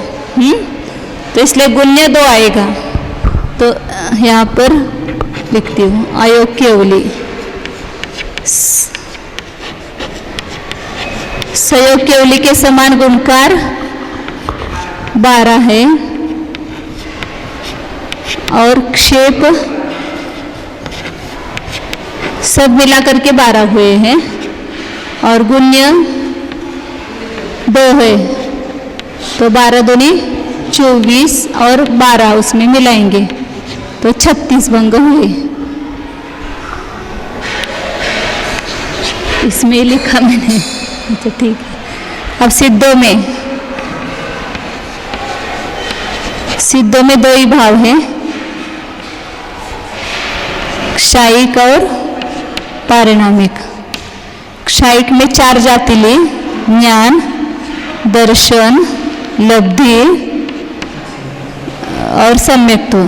तो इसलिए गुण्य 2 आएगा। तो यहाँ पर लिखती हूँ अयोग केवली, सयोग केवली के समान गुणकार 12 है और क्षेप सब मिला करके 12 हुए हैं और गुण्य 2 है, तो 12 दूनी 24 और 12 उसमें मिलाएंगे तो 36 भंग हुए। इसमें लिखा मैंने, अच्छा ठीक है। अब सिद्धों में 2 ही भाव है, क्षायिक और पारिणामिक। क्षायिक में 4 जाति ली, ज्ञान, दर्शन, लब्धि और सम्यक्त्व।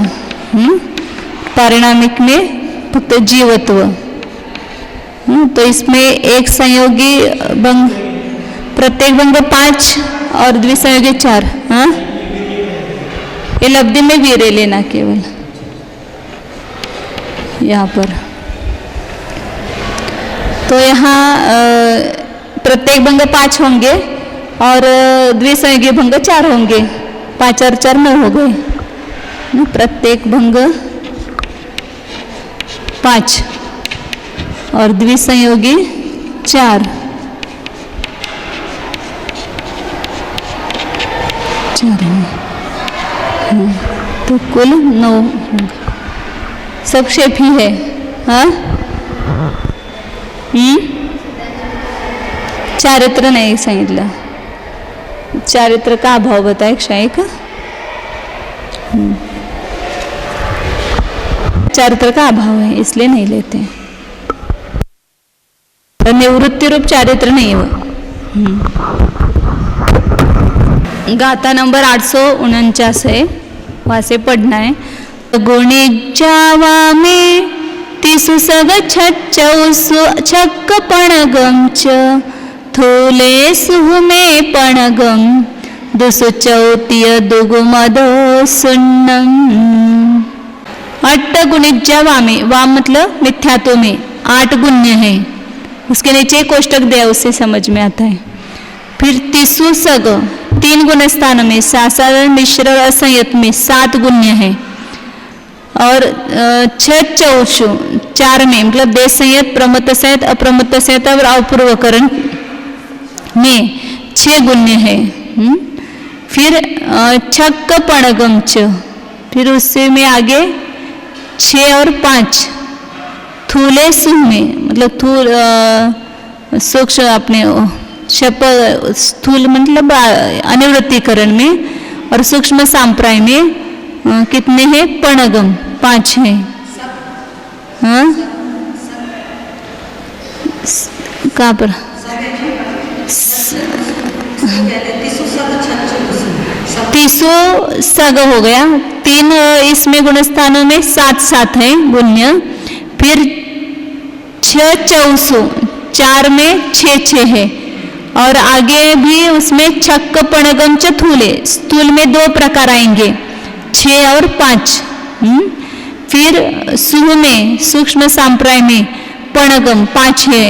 पारिणामिक में फक्त जीवत्व। तो इसमें एक संयोगी भंग, प्रत्येक भंग 5 और द्विसंयोगी 4। ये लब्धि में वीर्य लेना केवल यहाँ पर। तो यहाँ प्रत्येक भंग 5 होंगे और द्विसंयोगी भंग 4 होंगे, 5 और 4 9 हो गए। प्रत्येक भंग 5 और द्विसंयोगी 4, 4 तो कुल 9 सब क्षेप ही है। चारित्र नाही सांगितलं, चारित्र का अभाव बताए क्षायिक। चारित्र का अभाव है इसलिए नहीं लेते, निवृत्ति रूप चारित्र नहीं वो। गाथा नंबर 849 है, वहां से पढ़ना है। गुणी जावा में तिसु सग छच्चौसु छक्क पणगम च थोले सुह में पणगम दुसु चौतिय दुगुमदो सुन्नम। 8 गुणिज्जा वामे, वाम मतलब मिथ्यात्व में 8 गुण्य है, उसके नीचे कोष्टक दिया उससे समझ में आता है। फिर तिसु सग 3 गुण स्थानों में साधारण, मिश्र और असंयत में 7 गुण्य है। और 6 चौशु 4 में मतलब देश संयत, प्रमत्त संयत, अप्रमत्त संयत और अपूर्वकरण में 6 गुण्य है। फिर छक्क पणगम च, फिर उससे में आगे 6 और 5 थूले सुह में मतलब थूल सूक्ष्म अपने शप स्थूल मतलब अनिवृत्तिकरण में और सूक्ष्म सांप्राय में कितने हैं? पणगम 5 हैं। हाँ कहाँ पर? तीसो सग हो गया। 3 इसमें गुण स्थानों में 7 है गुण्य। फिर 6 चौसो 4 में 6 है। और आगे भी उसमें छक्क पणगम चथूले स्थूल में 2 प्रकार आएंगे 6 और 5। फिर सुह में सूक्ष्म सांप्राय में पणगम 5 है।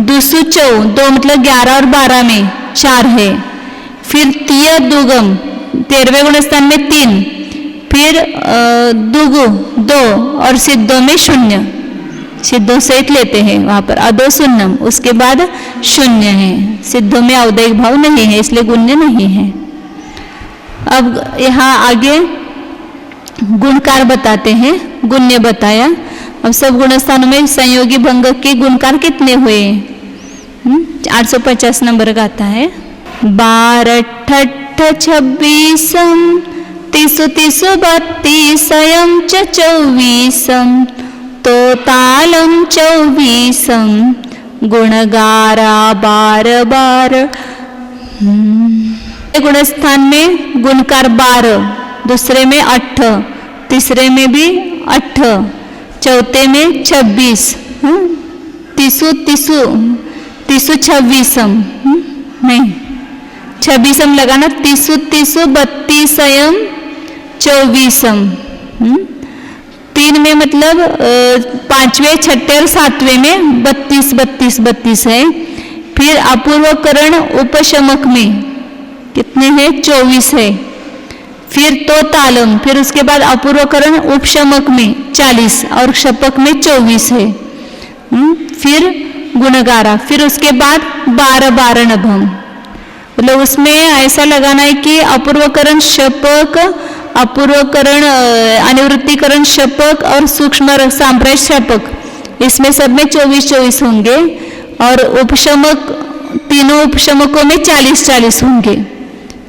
दुसु चौ 2 मतलब 11 और 12 में 4 है। फिर तीय दुगम 13वें गुण स्थान में 3। फिर दुगु 2 और सिद्धों में 0, सिद्धों सहित लेते हैं वहां पर अदो शून्यम, उसके बाद 0 है। सिद्धों में औदयिक भाव नहीं है इसलिए गुण्य नहीं है। अब यहाँ आगे गुणकार बताते हैं, गुण्य बताया। अब सब गुण स्थानों में संयोगी भंग के गुणकार कितने हुए? 850 नंबर का आता है। 12 ठठ 26 तीसु 32 च 24 तो तालम 24 गुणगारा 12। गुण स्थान में गुणकार 12, दूसरे में 8, तीसरे में भी 8, चौथे में 26, तीसु 26 नहीं 26 लगाना। तीसु 32 24 3 में मतलब 5वें 6ठे और 7वें में 32 है। फिर अपूर्वकरण उपशमक में कितने हैं? 24 है। फिर तो तालम, फिर उसके बाद अपूर्वकरण उपशमक में 40 और शपक में 24 है। फिर गुणगारा, फिर उसके बाद 12 नभम, मतलब उसमें ऐसा लगाना है कि अपूर्वकरण शपक, अपूर्वकरण अनिवृत्तिकरण शपक और सूक्ष्म सांप्राय शपक, इसमें सब में 24 होंगे। और उपशमक तीनों उपशमकों में 40 होंगे।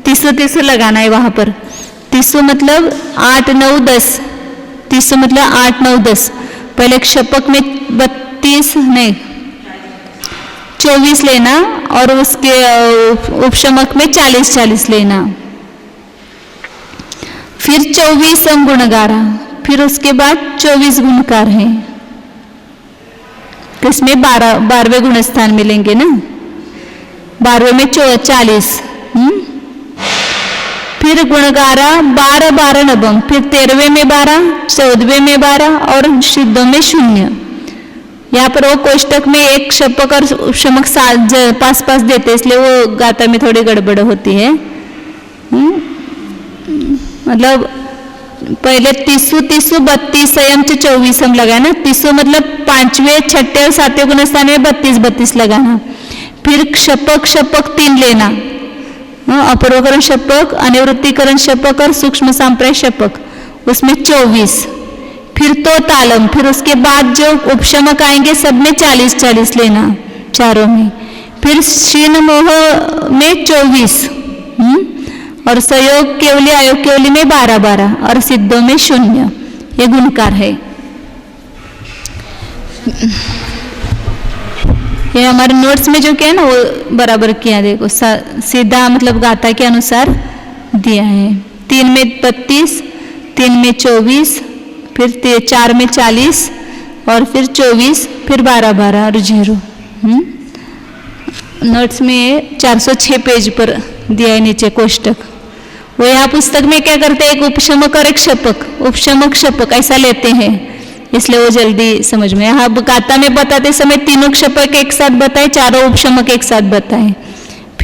तीसो लगाना है वहां पर। तीसो मतलब 8 9 10, तीसो मतलब 8 9 10। पहले शपक में 32 नहीं 24 लेना और उसके उपशमक में 40 लेना। फिर 24 गुणगारा, फिर उसके बाद 24 गुणकार है। इसमें 12वें गुण स्थान मिलेंगे ना, 12वें में 40। फिर गुणगारा 12 नवम, फिर 13वें में 12, 14वें में 12 और सिद्धों में 0। यहाँ पर वो कोष्टक में एक शपक और उपशमक पास देते, इसलिए वो गाता में थोड़ी गड़बड़ होती है। मतलब पहले तीसु 32 संयम 24 लगाया ना। तीसु मतलब 5वें 6ठे और 7वें गुण स्थान में 32 लगाना। फिर शपक 3 लेना, अपूर्वकरण शपक, अनिवृत्तिकरण शपक और सूक्ष्म सांप्राय शपक, उसमें 24। फिर तो तालम, फिर उसके बाद जो उपशमक आएंगे सब में 40 लेना चारों में। फिर शीन मोह में 24 और सहयोग केवली आयोग केवली में 12 और सिद्धों में 0। ये गुणकार है। ये हमारे नोट्स में जो क्या है ना वो बराबर किया, देखो सीधा मतलब गाथा के अनुसार दिया है। 3 में 32, 3 में 24, फिर 4 में 40 और फिर 24, फिर 12 और 0। नोट्स में 406 पेज पर दिया है नीचे कोष्टक। वो यहाँ पुस्तक में क्या करते हैं, एक उपशमक और एक शपक, उपशमक शपक ऐसा लेते हैं, इसलिए वो जल्दी समझ में। यहाँ गाथा में बताते समय तीनों शपक एक साथ बताए, चारों उपशमक एक साथ बताए।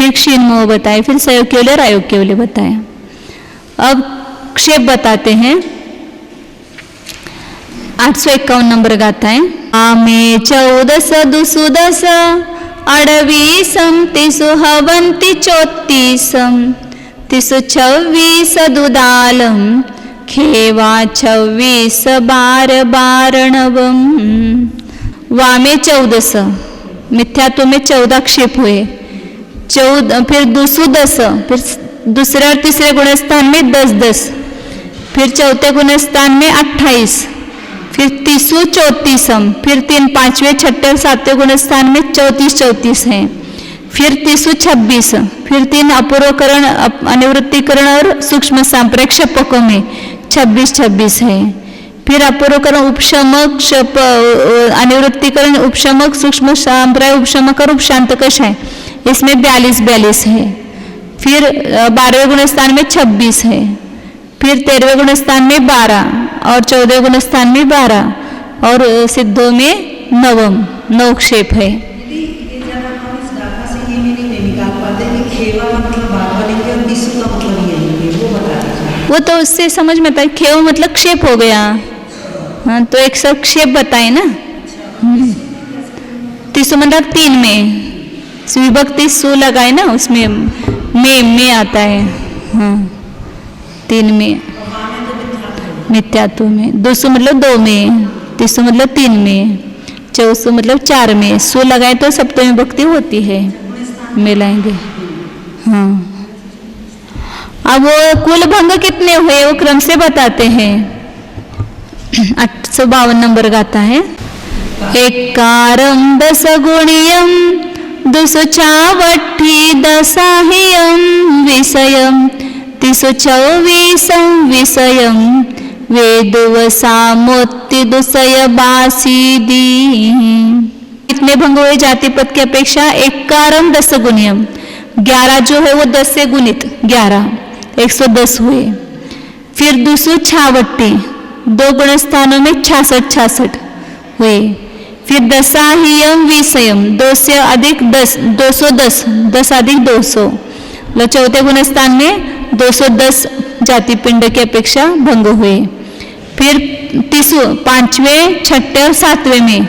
फिर क्षीण मोह बताए, फिर सयोग केवल और अयोग केवल बताया। अब क्षेप बताते हैं। 851 नंबर गाता है। आमे 14 दुसुदस अड़वीसम तिसु हवंति 34 तिसु 26 दुदालम खेवा 26 बारणवम। वामे 14, मिथ्यात्व में 14 क्षेप हुए। 14 फिर दुसुदस, फिर दूसरे और तीसरे गुणस्थान में 10, फिर चौथे गुणस्थान में 28, फिर तिसु 34, फिर 3 5वें 6ठे और 7वें गुणस्थान में 34 हैं, फिर तिसु 26, फिर 3 अपूर्वकरण अनिवृत्तिकरण और सूक्ष्म सांप्रदायिक शपकों में 26 है, फिर अपूर्वकरण उपशमक अनिवृत्तिकरण उपशमक सूक्ष्म सांप्रदायिक उपशमक और उपशांतकश है, इसमें 42 है। फिर 12वें गुणस्थान में 26 है, फिर 13वें गुणस्थान में 12 और 14वें गुणस्थान में 12 और सिद्धों में 9 क्षेप है। ये जब हम इस गाथा से ये नहीं निकाल पाते कि खेवा मतलब बाबा लिंगे और दिसु का मतलब ये है, वो बता दीजिए। वो तो उससे समझ में आता है, खेव मतलब क्षेप हो गया। हाँ, तो एक सब क्षेप बताए ना। तिसु मतलब 3 में विभक्ति सु लगाए ना, उसमें में आता है। हाँ, 3 में मिथ्यात्व में। दुसु मतलब 2 में, तिसु मतलब 3 में, चौसु मतलब 4 में। सु लगाए तो सप्तमी विभक्ति होती है, मिलाएंगे। हाँ, अब वो कुल भंग कितने हुए वो क्रम से बताते हैं। 852 नंबर गाता है। एकारम 10 गुणियम 264 दसाह्यम विषयम तिसु 24 विषयम वेदवसामोत्ति दुसय बासीदी। कितने भंग हुए जाति पद की अपेक्षा? 11 10 गुणियम, 11 जो है वो 10 से गुणित 11 110 हुए। फिर दुसु 66, 2 गुण स्थानों में 66 हुए। फिर दसाह्यम विषयम, 2 से अधिक 10 210, 10 अधिक 200, मतलब चौथे गुण स्थान में 210 जाति पिंड की अपेक्षा भंग हुए। फिर तिसु 5वें 6ठे और 7वें में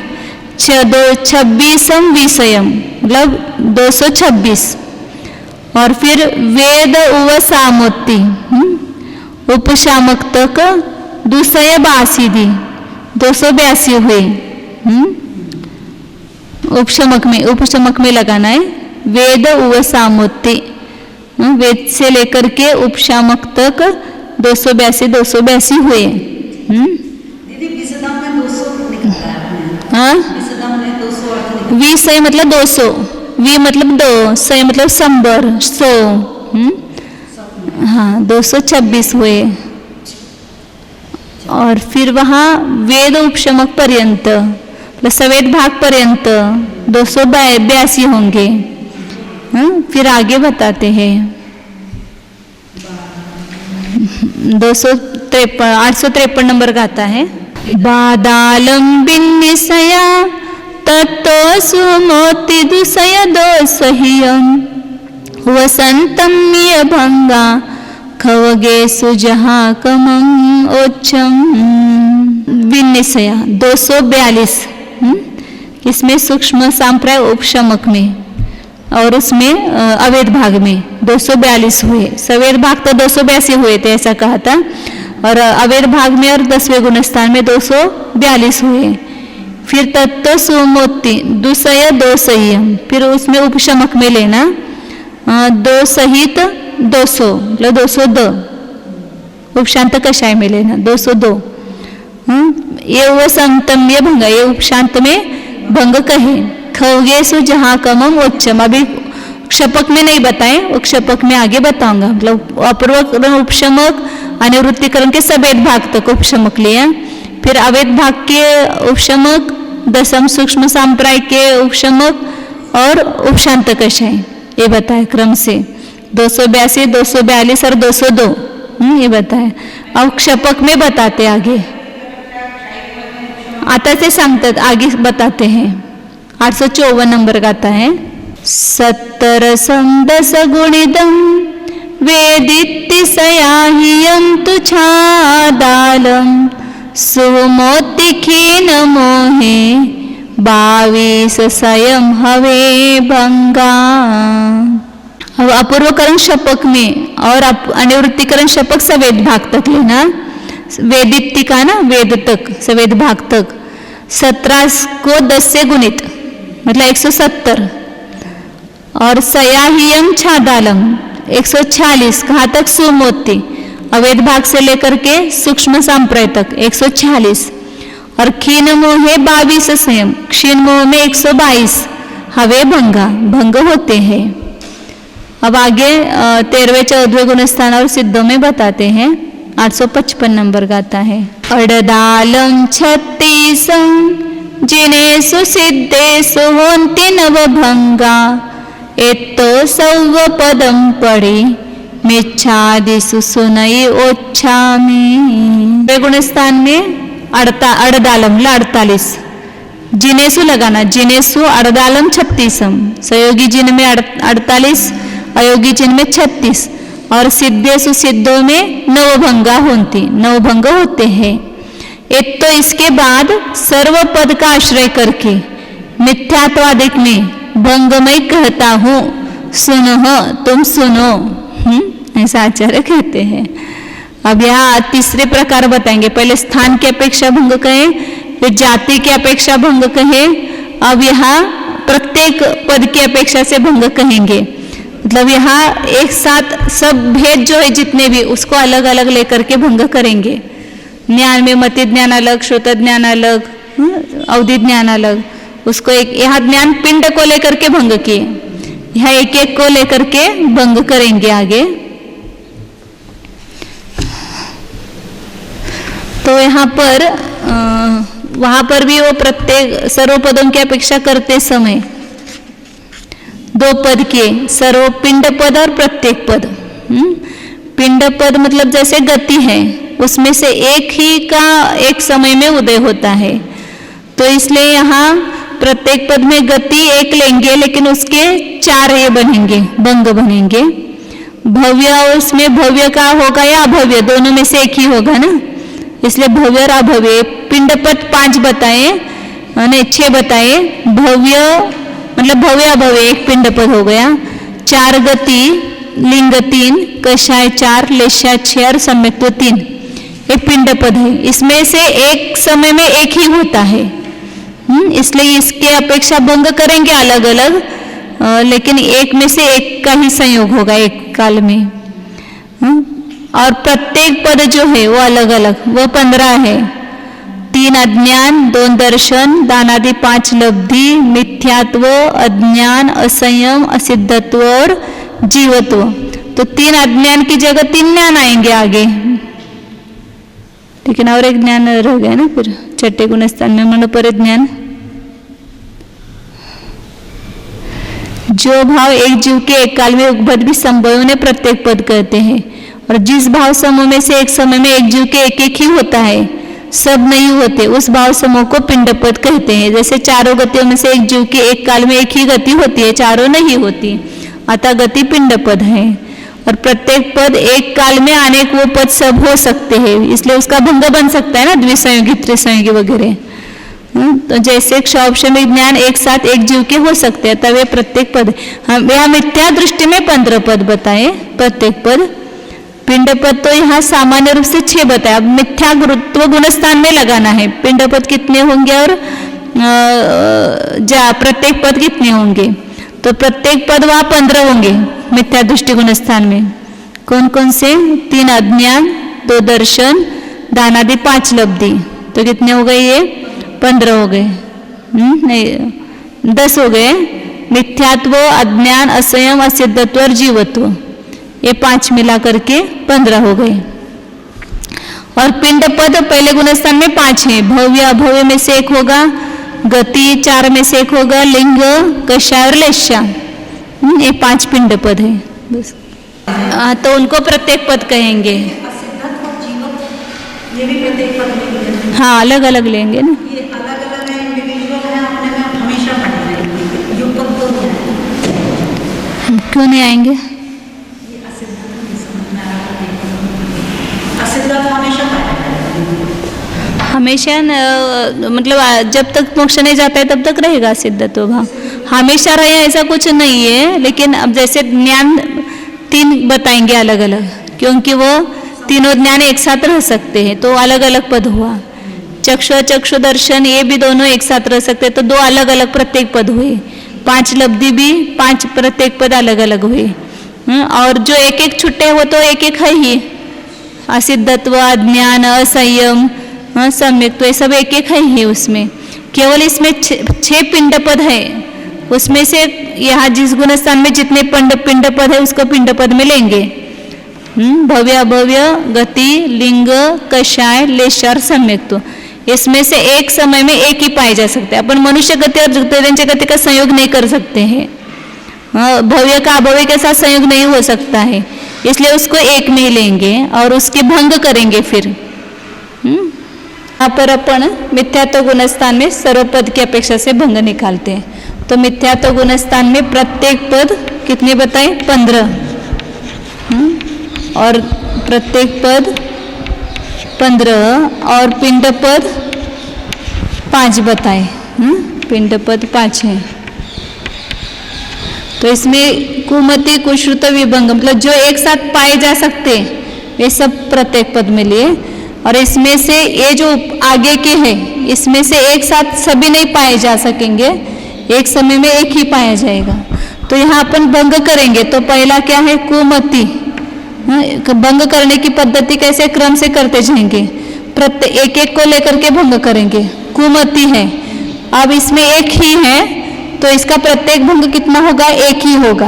26 विषयम मतलब 226। और फिर वेद उव सामोत्ति उपशामक तक दूसरे बासीदी 282 हुए। उपशमक में लगाना है। वेद उव सामोत्ति, वेद से लेकर के उपशामक तक 282 हुए। दीदी विषदम में 200 निकलता है। हाँ, विषदम में 200 अर्थ निकलता है। विषय मतलब 200, वी मतलब 2, सय मतलब 100। हाँ, 226 हुए। और फिर वहाँ वेद उपशमक पर्यंत मतलब सवेद भाग पर्यंत 282 होंगे। फिर आगे बताते हैं 853 नंबर गाता है। बादालम बिन्निसया तत्तो सुमोति दुसय दोसह्यम वसंतम्य भंगा खवगे सुजहा कमं ओच्छम। बिन्निसया 242, इसमें सूक्ष्म सांप्रदाय उपशमक में और उसमें अवेद भाग में 242 हुए। सवेद भाग तो 282 हुए थे ऐसा कहा था, और अवेद भाग में और 10वें गुणस्थान में 242 हुए। फिर तत्व सुमोत्ति दुसय दोसह्यम, फिर उसमें उपशमक में लेना 2 सहित 200 मतलब 202, उपशांत कषाय में लेना 202। ये वो संतम्य भंग, ये उपशांत में भंग कहे। खवगेसु जहाँ कमम उच्चम, अभी क्षपक में नहीं बताए, वो क्षपक में आगे बताऊंगा। मतलब अपूर्वकरण उपशमक अनिवृत्तिकरण के सवेद भाग तक उपशमक लिया। फिर अवेद भाग के उपशमक, दशम सूक्ष्म सांप्रदायिक के उपशमक और उपशांत कषाय ये बताए क्रम से। 282, 242 और 202 ये बताए। अब क्षपक में बताते आगे, आता से सांगतात आगे बताते हैं। 854 नंबर गाता है। सत्य सप्तरसं दशगुणितं वेदित्तिशयाह्यं तु छादालं सुमोतिखीन मोहे 22 स्वयं हवे भंगा। अब अपूर्वकरण शपक में और अनिवृत्तिकरण शपक सवेद भाग तक लेना। वेदित्ति का ना वेद तक सवेद भाग तक 17 को 10 से गुणित मतलब 170 और सयाहियम छादालम 146 कहाँ तक सुमोति अवेद भाग से लेकर के सूक्ष्म सांप्रय तक 146 और क्षीण मोहे 22 संयम क्षीण मोह में 122 हवे भंगा भंग होते हैं। अब आगे 13वें 14वें गुणस्थान और सिद्धों में बताते हैं। 855 नंबर गाता है। अड़दालम 36 जिनेषु सिद्धेषु होन्ति नवभंगा एतो सौव पदम पड़े मिच्छादिषु सुनई ओच्छामि। गुणस्थान में अड़दालम 48 जिनेषु लगाना जिनेषु अड़दालम 36 सहयोगी जिन में 48 अयोगी चिन्ह में 36 और सिद्धेषु सिद्धों में नवभंगा होती नवभंग होते हैं। एक तो इसके बाद सर्व पद का आश्रय करके मिथ्यात्वादिक में भंगमय कहता हूँ सुनो तुम सुनो ऐसा आचार्य कहते हैं। अब यहाँ तीसरे प्रकार बताएंगे। पहले स्थान की अपेक्षा भंग कहे फिर जाति की अपेक्षा भंग कहे। अब यहाँ प्रत्येक पद की अपेक्षा से भंग कहेंगे। मतलब यहाँ एक साथ सब भेद जो है जितने भी उसको अलग अलग लेकर के भंग करेंगे। ज्ञान में मति ज्ञान अलग श्रोत ज्ञान अलग अवधि ज्ञान अलग उसको एक यहाँ ज्ञान पिंड को लेकर के भंग किए यहाँ एक एक को लेकर के भंग करेंगे आगे। तो यहाँ पर वहाँ पर भी वो प्रत्येक सर्व पदों की अपेक्षा करते समय 2 पद के सर्व पिंड पद और प्रत्येक पद। पिंड पद मतलब जैसे गति है उसमें से एक ही का एक समय में उदय होता है तो इसलिए यहाँ प्रत्येक पद में गति एक लेंगे लेकिन उसके 4 ये बनेंगे भंग बनेंगे। भव्य उसमें भव्य का होगा या अभव्य दोनों में से एक ही होगा ना इसलिए भव्य और अभव्य। पिंड पद 5 बताए नहीं 6 बताए भव्य मतलब भव्य अभव्य एक पिंड पद हो गया। 4 गति लिंग 3 कषाय 4 लेशा 6 और सम्यक्त्व 3 एक पिंड पद है। इसमें से एक समय में एक ही होता है इसलिए इसके अपेक्षा भंग करेंगे अलग अलग लेकिन एक में से एक का ही संयोग होगा एक काल में। और प्रत्येक पद जो है वो अलग अलग वो 15 है। 3 अज्ञान 2 दर्शन दानादि 5 लब्धि मिथ्यात्व अज्ञान असंयम असिद्धत्व और जीवत्व। तो 3 अज्ञान की जगह 3 ज्ञान आएंगे आगे लेकिन और एक ज्ञान रह गया ना फिर छठे गुणस्थान में मनोपर ज्ञान। जो भाव एक जीव के एक काल में उपबद्ध भी संभव उन्हें प्रत्येक पद कहते हैं और जिस भाव समूह में से एक समय में एक जीव के एक ही होता है सब नहीं होते उस भाव समूह को पिंड पद कहते हैं। जैसे चारों गतियों में से एक जीव की एक काल में एक ही गति होती है चारों नहीं होती अतः गति पिंड पद है। और प्रत्येक पद एक काल में अनेक वो पद सब हो सकते हैं इसलिए उसका भंग बन सकता है ना द्विसंयोगी त्रिसंयोगी वगैरह। तो जैसे क्षौपशमिक ज्ञान एक साथ एक जीव के हो सकते हैं तब ये प्रत्येक पद हम यहाँ मिथ्या दृष्टि में 15 पद बताए प्रत्येक पद। पिंड पद तो यहाँ सामान्य रूप से 6 बताया। अब मिथ्या गुरुत्व गुणस्थान में लगाना है पिंड पद कितने होंगे और प्रत्येक पद कितने होंगे। तो प्रत्येक पद वहाँ 15 होंगे मिथ्या दृष्टि गुणस्थान में। कौन कौन से 3 अज्ञान 2 दर्शन दानादि 5 लब्धि तो कितने हो गए ये 15 हो गए नहीं 10 हो गए। मिथ्यात्व अज्ञान असंयम असिद्धत्व और जीवत्व ये 5 मिला करके 15 हो गए। और पिंड पद पहले गुणस्थान में 5 है। भव्य अभव्य में से एक होगा गति 4 में से एक होगा लिंग कषाय और लेशा ये 5 पिंड पद है बस। तो उनको प्रत्येक पद कहेंगे। ये भी प्रत्येक पद में हाँ अलग अलग लेंगे ना ये अलग अलग है इंडिविजुअल है अपने में हमेशा बने रहेंगे युगपद तो नहीं है। क्यों नहीं आएंगे? असिद्ध हमेशा पाया हमेशा मतलब जब तक मोक्ष नहीं जाता है तब तक रहेगा सिद्धत्व भाव, हमेशा रहे ऐसा कुछ नहीं है। लेकिन अब जैसे ज्ञान 3 बताएंगे अलग अलग, क्योंकि वो तीनों ज्ञान एक साथ रह सकते हैं तो अलग अलग पद हुआ। चक्षु दर्शन ये भी दोनों एक साथ रह सकते हैं तो 2 अलग अलग प्रत्येक पद हुए। 5 लब्धि भी 5 प्रत्येक पद अलग अलग हुए। और जो एक एक छुट्टे हो तो एक एक है ही, असिद्धत्व, अज्ञान, असंयम, सम्यक, तो ये सब एक एक है ही उसमें। केवल इसमें 6 पिंड पद है, उसमें से यहाँ जिस गुण स्थान में जितने पिंड पद है उसको पिंड पद में लेंगे। भव्य, अभव्य, गति, लिंग, कषाय, लेशार, सम्यक, तो इसमें से एक समय में एक ही पाए जा सकते हैं। अपन मनुष्य गति और जगतेंद्र गति का संयोग नहीं कर सकते हैं, भव्य का अभव्य के साथ संयोग नहीं हो सकता है, इसलिए उसको एक में ही लेंगे और उसकी भंग करेंगे। फिर यहाँ पर अपन मिथ्यात्व गुणस्थान में सर्व पद की अपेक्षा से भंग निकालते हैं। तो मिथ्यात्व गुणस्थान में प्रत्येक पद कितने बताए? 15, और प्रत्येक पद 15 और पिंड पद 5 बताए। पिंड पद 5 है। तो इसमें कुमति, कुश्रुत, विभंग मतलब जो एक साथ पाए जा सकते वे सब प्रत्येक पद में लिए, और इसमें से ये जो आगे के हैं इसमें से एक साथ सभी नहीं पाए जा सकेंगे, एक समय में एक ही पाया जाएगा। तो यहाँ अपन भंग करेंगे। तो पहला क्या है? कुमति। भंग करने की पद्धति कैसे? क्रम से करते जाएंगे, एक एक को लेकर के भंग करेंगे। कुमति है, अब इसमें एक ही है तो इसका प्रत्येक भंग कितना होगा? एक ही होगा।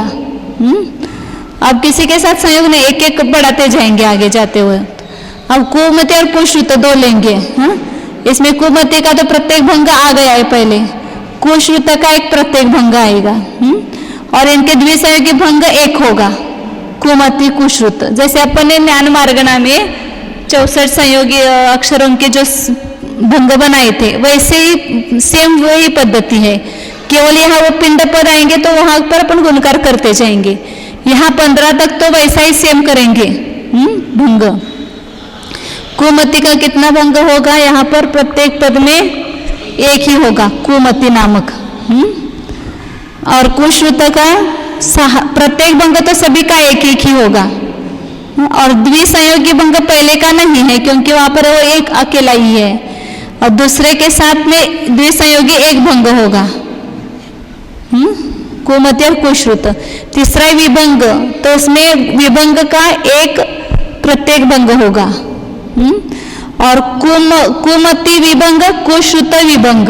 अब किसी के साथ संयोग नहीं, एक एक बढ़ाते जाएंगे आगे जाते हुए। अब कुमति और कुश्रुत 2 लेंगे। इसमें कुमति का तो प्रत्येक भंग आ गया है पहले, कुश्रुत का एक प्रत्येक भंग आएगा, और इनके द्विसंयोगी भंग एक होगा, कुमति, कुश्रुत। जैसे अपन ने ज्ञान मार्गणा में 64 संयोगी अक्षरों के जो भंग बनाए थे वैसे ही सेम वही पद्धति है, केवल यहाँ वो पिंड पद आएंगे तो वहां पर अपन गुणकार करते जाएंगे। यहाँ 15 तक तो वैसा ही सेम करेंगे भंग। कुमति का कितना भंग होगा? यहाँ पर प्रत्येक पद में एक ही होगा, कुमति नामक। और कुश्रुत का प्रत्येक भंग तो सभी का एक ही होगा, और द्विसंयोगी भंग पहले का नहीं है क्योंकि वहां पर वो एक अकेला ही है, और दूसरे के साथ में द्विसंयोगी एक भंग होगा, कुमति और कुश्रुत। तीसरा विभंग, तो उसमें विभंग का एक प्रत्येक भंग होगा, और कुमति विभंग, कुश्रुत विभंग,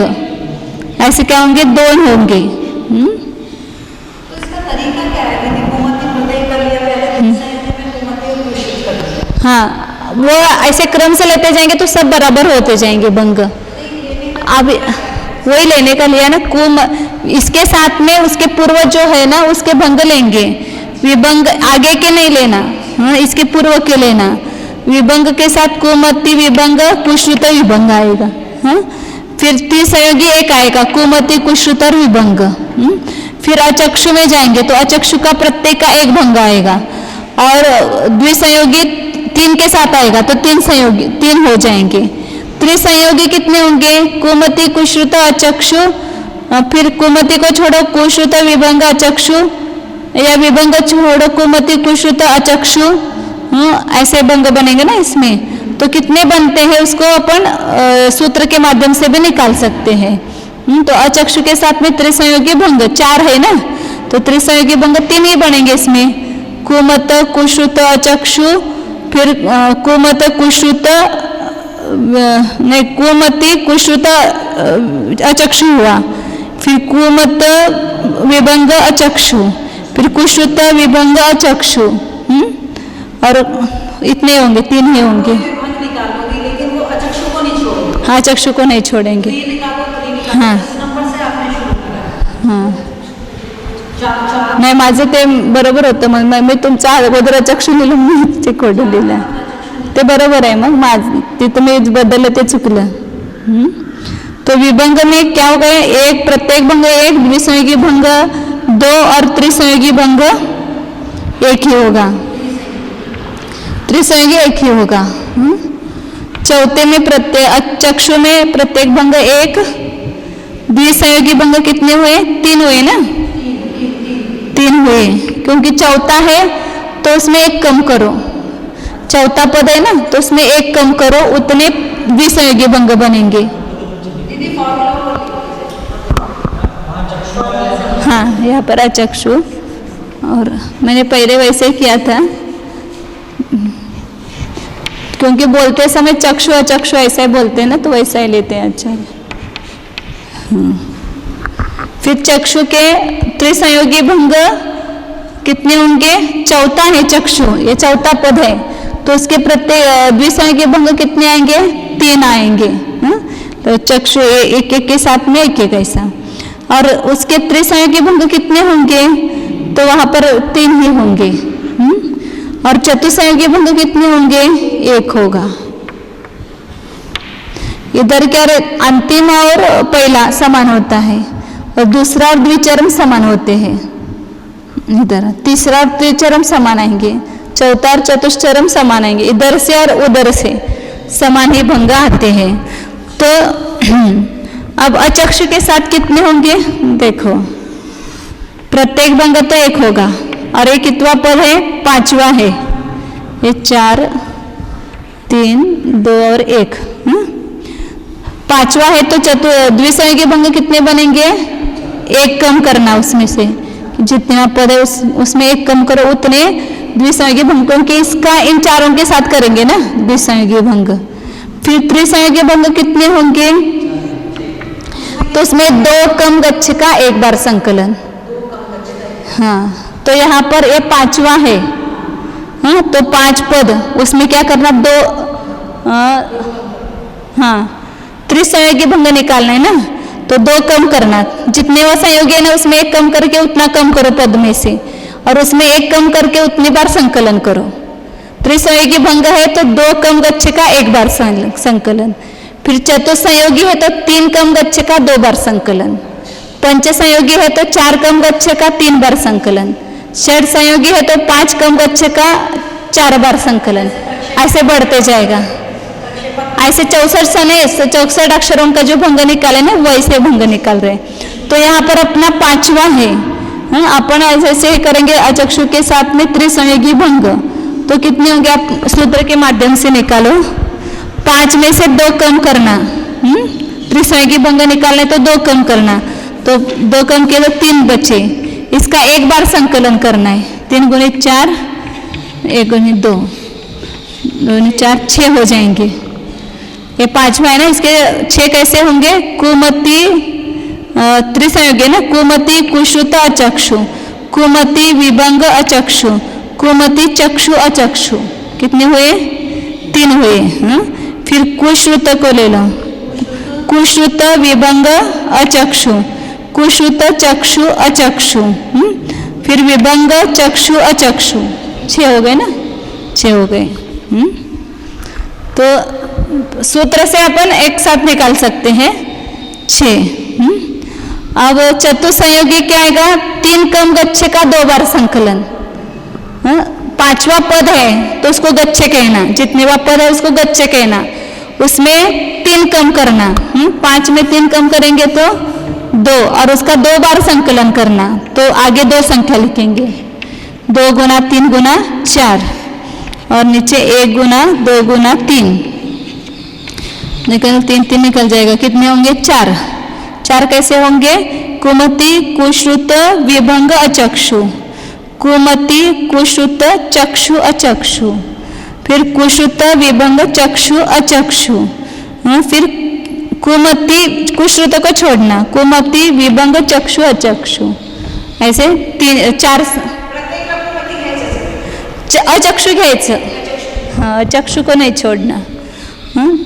ऐसे क्या होंगे? 2 होंगे। तो इसका तरीका क्या है? कुमति प्रत्येक कर लिया पहले, कुमति और कुश्रुत कर लिया। हाँ, वो ऐसे क्रम से लेते जाएंगे तो सब बराबर होते जाएंगे भंग। अब वही लेने का लिया ना, इसके साथ में उसके पूर्व जो है ना उसके भंग लेंगे, विभंग आगे के नहीं लेना, इसके पूर्व के लेना। विभंग के साथ कुमति विभंग, कुश्रुत विभंग आएगा। फिर त्रिसंयोगी एक आएगा, कुमति, कुश्रुत और विभंग। फिर अचक्षु में जाएंगे तो अचक्षु का प्रत्येक का एक भंग आएगा, और द्विसंयोगी 3 के साथ आएगा तो 3 संयोगी 3 हो जाएंगे। त्रिसंयोगी कितने होंगे? कुमति, कुश्रुत, अचक्षु, फिर कुमति को छोड़ो कुश्रुत, विभंग, अचक्षु, या विभंग छोड़ो कुमति, कुश्रुत, अचक्षु, ऐसे भंग बनेंगे ना इसमें। तो कितने बनते हैं उसको अपन सूत्र के माध्यम से भी निकाल सकते हैं। तो अचक्षु के साथ में त्रिसंयोगी भंग 4 है ना, तो त्रिसंयोगी भंग 3 ही बनेंगे इसमें, कुमत, कुश्रुत, अचक्षु, फिर कुमत, कुश्रुत नहीं, कुमति, कुश्रुत, अचक्षु हुआ, फिर कुमत विभंग अचक्षु, फिर कुश्रुत विभंग अचक्षु, और इतने होंगे, 3 ही होंगे। लेकिन वो अचक्षु को नहीं छोड़ेंगे। हाँ, चक्षु को नहीं छोड़ेंगे। हाँ हाँ, नाही माझं ते बरोबर होतं, मग मी तुमचा अगोदर चक्षु लिहिलं, मी ते खोडं लिहिलं, ते बरोबर आहे। मग माझं तिथं मी बदललं, ते चुकलं। तो विभंग में क्या हो गया? एक प्रत्येक भंग एक, द्विसंयोगी भंग 2 और त्रिसंयोगी भंग एक ही होगा, त्रिसंयोगी एक ही होगा। चौथे में प्रत्येक चक्षु में प्रत्येक भंग एक, द्विसंयोगी भंग कितने हुए? 3 हुए ना, 3 हुए, क्योंकि चौथा है तो उसमें एक कम करो, चौथा पद है ना तो उसमें एक कम करो, उतने द्विसंयोगी भंग बनेंगे। हाँ, यहाँ पर अचक्षु, और मैंने पहले वैसे ही किया था, क्योंकि बोलते समय चक्षु अचक्षु ऐसा ही बोलते हैं ना, तो वैसा ही लेते हैं। अच्छा, फिर चक्षु के त्रिसंयोगी भंग कितने होंगे? चौथा है चक्षु, ये चौथा पद है, तो उसके प्रत्येक द्विसंयोगी भंग कितने आएंगे? 3 आएंगे। तो चक्षु एक एक के साथ में एक एक ऐसा, और उसके त्रिसंयोगी भंग कितने होंगे? तो वहां पर 3 ही होंगे। और चतुसंयोगी भंग कितने होंगे? 1 होगा। इधर क्या अंतिम और पहला समान होता है, और दूसरा और द्विचरम समान होते हैं। इधर तीसरा और त्रिचरम समान आएंगे, चौथा और चतुश्चरम समान आएंगे, इधर से और उधर से समान ही भंग आते हैं। तो अब अचक्षु के साथ कितने होंगे? देखो, प्रत्येक भंग तो 1 होगा, और ये कितवा पद है? 5वां है। ये 4, 3, 2 और 1, 5वां है, तो द्विसंयोगी भंग कितने बनेंगे? 1 कम करना, उसमें से जितना पद है उसमें 1 कम करो, उतने द्विसंयोगी भंग, क्योंकि इसका इन चारों के साथ करेंगे ना द्विसंयोगी भंग। फिर त्रिसंयोगी भंग कितने होंगे? तो उसमें 2 कम गच्छ का 1 बार संकलन। हाँ, तो यहाँ पर ये 5वां है। हाँ, तो 5 पद, उसमें क्या करना? 2 हाँ, त्रिसंयोगी भंग निकालना है ना, तो 2 कम करना, जितने वो संयोगी है ना उसमें 1 कम करके उतना कम करो पद में से, और उसमें 1 कम करके उतनी बार संकलन करो। त्रिसंयोगी भंग है तो 2 कम गच्छ का 1 बार संकलन। फिर चतुसंयोगी है तो 3 कम गच्छ का 2 बार संकलन। पंच संयोगी है तो 4 कम गच्छ का 3 बार संकलन। षड संयोगी है तो 5 कम गच्छ का 4 बार संकलन। ऐसे बढ़ते जाएगा। ऐसे 64 अक्षरों का जो भंग निकाले ना वैसे भंग निकाल रहे। तो यहाँ पर अपना 5वां है। अपन ऐसे करेंगे अचक्षु के साथ में त्रिसंयोगी भंग। तो कितने होंगे आप सूत्र के माध्यम से निकालो। 5 में से 2 कम करना। त्रिसंयोगी भंग निकालने तो 2 कम करना, तो 2 कम किए तो 3 बचे। इसका 1 बार संकलन करना है। 3 × 4 1 × 2 2 × 4 6 हो जाएंगे। ये 5वां है ना, इसके 6 कैसे होंगे? कुमति त्रिसंयोगी ना, कुमति कुश्रुत अचक्षु, कुमति विभंग अचक्षु, कुमति चक्षु अचक्षु। कितने हुए? 3 हुए। फिर कुश्रुत को ले लो। कुश्रुत विभंग अचक्षु, कुश्रुत चक्षु अचक्षु, फिर विभंग चक्षु अचक्षु। 6 हो गए ना, 6 हो गए। तो सूत्र से अपन एक साथ निकाल सकते हैं 6। अब चतुसंयोगी क्या आएगा? 3 कम गच्छ का 2 बार संकलन। 5वां पद है तो उसको गच्छ कहना, जितनेवां पद है उसको गच्छ कहना। उसमें 3 कम करना। 5 में 3 कम करेंगे तो 2, और उसका 2 बार संकलन करना। तो आगे 2 संख्या लिखेंगे। 2 × 3 × 4 और नीचे 1 × 2 × 3 निकल 3 निकल जाएगा। कितने होंगे? 4। 4 कैसे होंगे? कुमति कुश्रुत विभंग अचक्षु, कुमति कुश्रुत चक्षु अचक्षु, फिर कुश्रुत विभंग चक्षु अचक्षु, फिर कुमति कुश्रुत को छोड़ना, कुमति विभंग चक्षु अचक्षु। ऐसे 4 अचक्षु घ्यायचं। हाँ, अचक्षु को नहीं छोड़ना।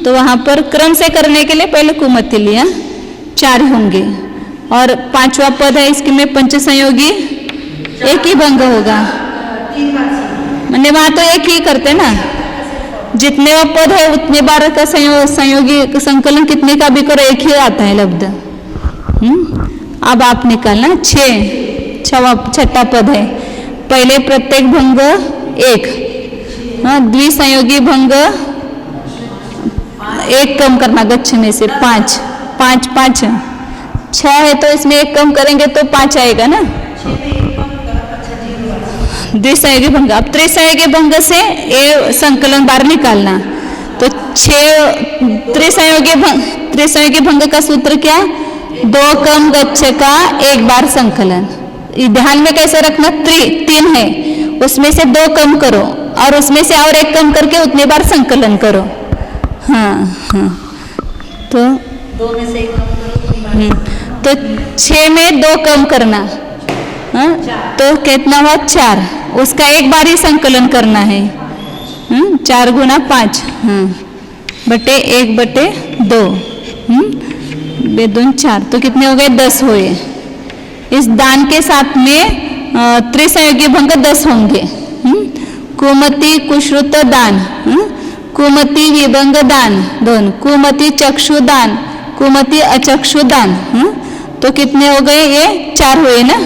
तो वहाँ पर क्रम से करने के लिए पहले कुमति लिया, 4 होंगे। और 5वां पद है, इसके में पंच संयोगी 1 ही भंग होगा। मैंने वहाँ तो 1 ही करते ना, जितने वह पद है उतने बार का संयोगी संकलन कितने का भी करो 1 ही आता है लब्ध। अब आप निकालना 6, 6वां पद है। पहले प्रत्येक भंग 1, द्विसंयोगी भंग 1 कम करना गच्छ में से 5, 5 5 6 है तो इसमें 1 कम करेंगे तो 5 आएगा ना। द्विसंयोगी भंग, अब त्रिसंयोगी भंग से ये संकलन बार निकालना। तो 6 त्रिसंयोगी भंग का सूत्र क्या? 2 कम गच्छ का 1 बार संकलन। ध्यान में कैसे रखना, 3 है उसमें से 2 कम करो और उसमें से और 1 कम करके उतने बार संकलन करो। हाँ हाँ, तो 2 में से 1 कम करो, तो 6 में 2 कम करना, हाँ, तो कितना हुआ 4, उसका 1 बार ही संकलन करना है। 4 गुना 5, हाँ, बटे 1 बटे 2, 2 4, तो कितने हो गए 10 हुए। इस दान के साथ में त्रिसंयोगी भंग 10 होंगे। कुमति कुश्रुत दान, कुमति विभंग दान दोनों, कुमति चक्षु दान, कुमति अचक्षु दान, तो कितने हो गए? ये 4 हुए ना,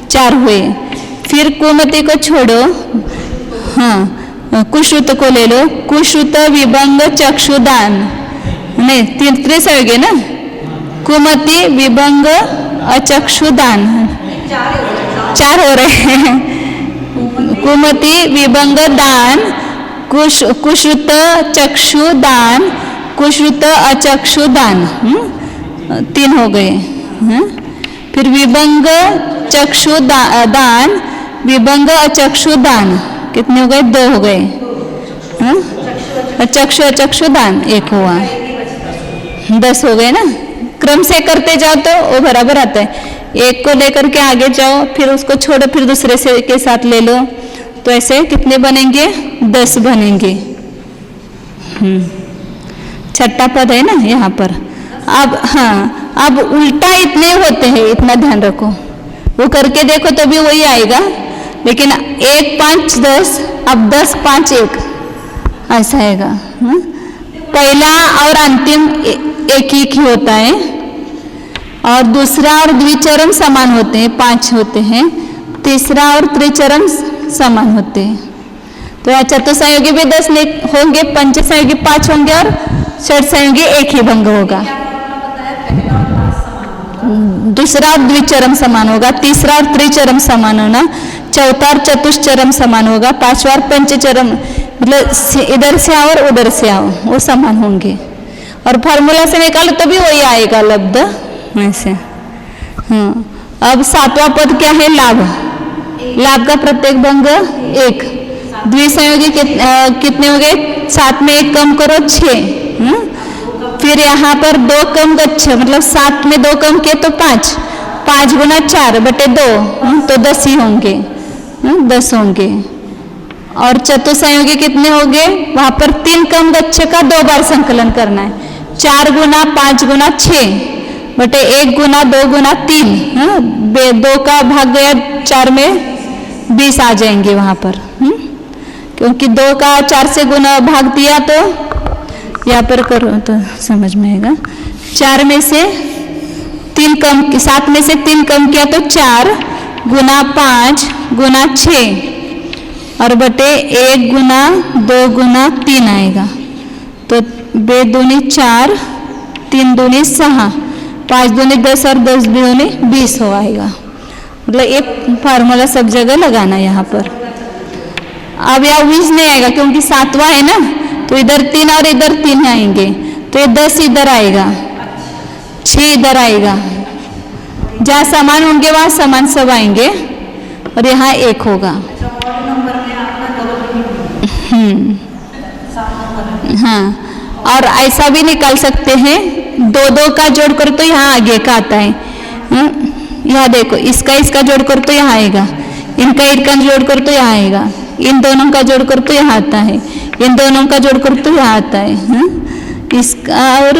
4 हुए। फिर कुमति को छोड़ो, हाँ, कुश्रुत को ले लो, कुश्रुत विभंग चक्षु दान, नहीं त्रिसंयोगी ना, कुमति विभंग अचक्षुदान, 4 हो रहे हैं। कुमति विभंग दान, कुश्रुत चक्षुदान, कुश्रुत अचक्षुदान, 3 हो गए। फिर विभंग चक्षुदान, विभंग अचक्षुदान, कितने हो गए? 2 हो गए। चक्षु अचक्षुदान 1 हुआ, 10 हो गए ना। क्रम से करते जाओ तो वो बराबर आता है। 1 को लेकर के आगे जाओ, फिर उसको छोड़ो, फिर दूसरे से के साथ ले लो, तो ऐसे कितने बनेंगे? 10 बनेंगे। छठा पद है ना यहाँ पर। अब हाँ, अब उल्टा इतने होते हैं, इतना ध्यान रखो, वो करके देखो तो भी वही आएगा, लेकिन 1 5 10, अब 10 5 1 ऐसा आएगा। पहला और अंतिम एक ही होता है, और दूसरा और द्विचरम समान होते हैं, 5 होते हैं, तीसरा और त्रिचरम समान होते हैं। तो यहाँ चतुर्संयोगी भी 10 होंगे, पंचसंयोगी 5 होंगे और षठ संयोगी 1 ही भंग होगा। दूसरा और द्विचरम समान होगा, तीसरा और त्रिचरम समान होना, चौथा और चतुश्चरम समान होगा, 5वां और पंचचरम, मतलब इधर से आओ और उधर से आओ, वो समान होंगे। और फार्मूला से निकालो तो भी वही आएगा लब्ध ऐसे। हाँ, अब 7वां पद क्या है? लाभ। लाभ का प्रत्येक भंग 1। द्विसंयोगी कितने हो गए? 7 में 1 कम करो 6। फिर यहाँ पर 2 कम गच्छ, मतलब 7 में 2 कम किए तो 5, 5 गुना 4 बटे 2, तो 10 ही होंगे, 10 होंगे। और चतुर्संयोगी कितने हो गए? वहाँ पर 3 कम गच्छ का 2 बार संकलन करना है। 4 गुना 5 गुना 6 बटे 1 गुना 2 गुना 3, 2 का भाग गया 4 में 20 आ जाएंगे वहाँ पर, क्योंकि 2 का 4 से गुना भाग दिया तो यहाँ पर करो तो समझ में आएगा। 4 में से 3 कम, 7 में से 3 कम किया तो 4 गुना 5 गुना 6 और बटे 1 गुना 2 गुना 3 आएगा। तो 2 दूनी 4, 3 दूनी 6, 5 दूनी 10 और 10 दूनी 20 हो आएगा। मतलब एक फार्मूला सब जगह लगाना यहाँ पर। अब यहाँ 20 नहीं आएगा क्योंकि 7वां है ना, तो इधर 3 और इधर 3 आएंगे, तो ये 10 इधर आएगा, 6 इधर आएगा। जहाँ समान होंगे वहाँ समान सब आएंगे और यहाँ 1 होगा। हाँ, और ऐसा भी निकाल सकते हैं, 2 का जोड़ कर तो यहाँ आगे का आता है। यहाँ देखो, इसका जोड़ कर तो यहाँ आएगा, इनका जोड़ कर तो यहाँ आएगा, इन दोनों का जोड़ कर तो यहाँ आता है, इन दोनों का जोड़ कर तो यहाँ आता है। इसका और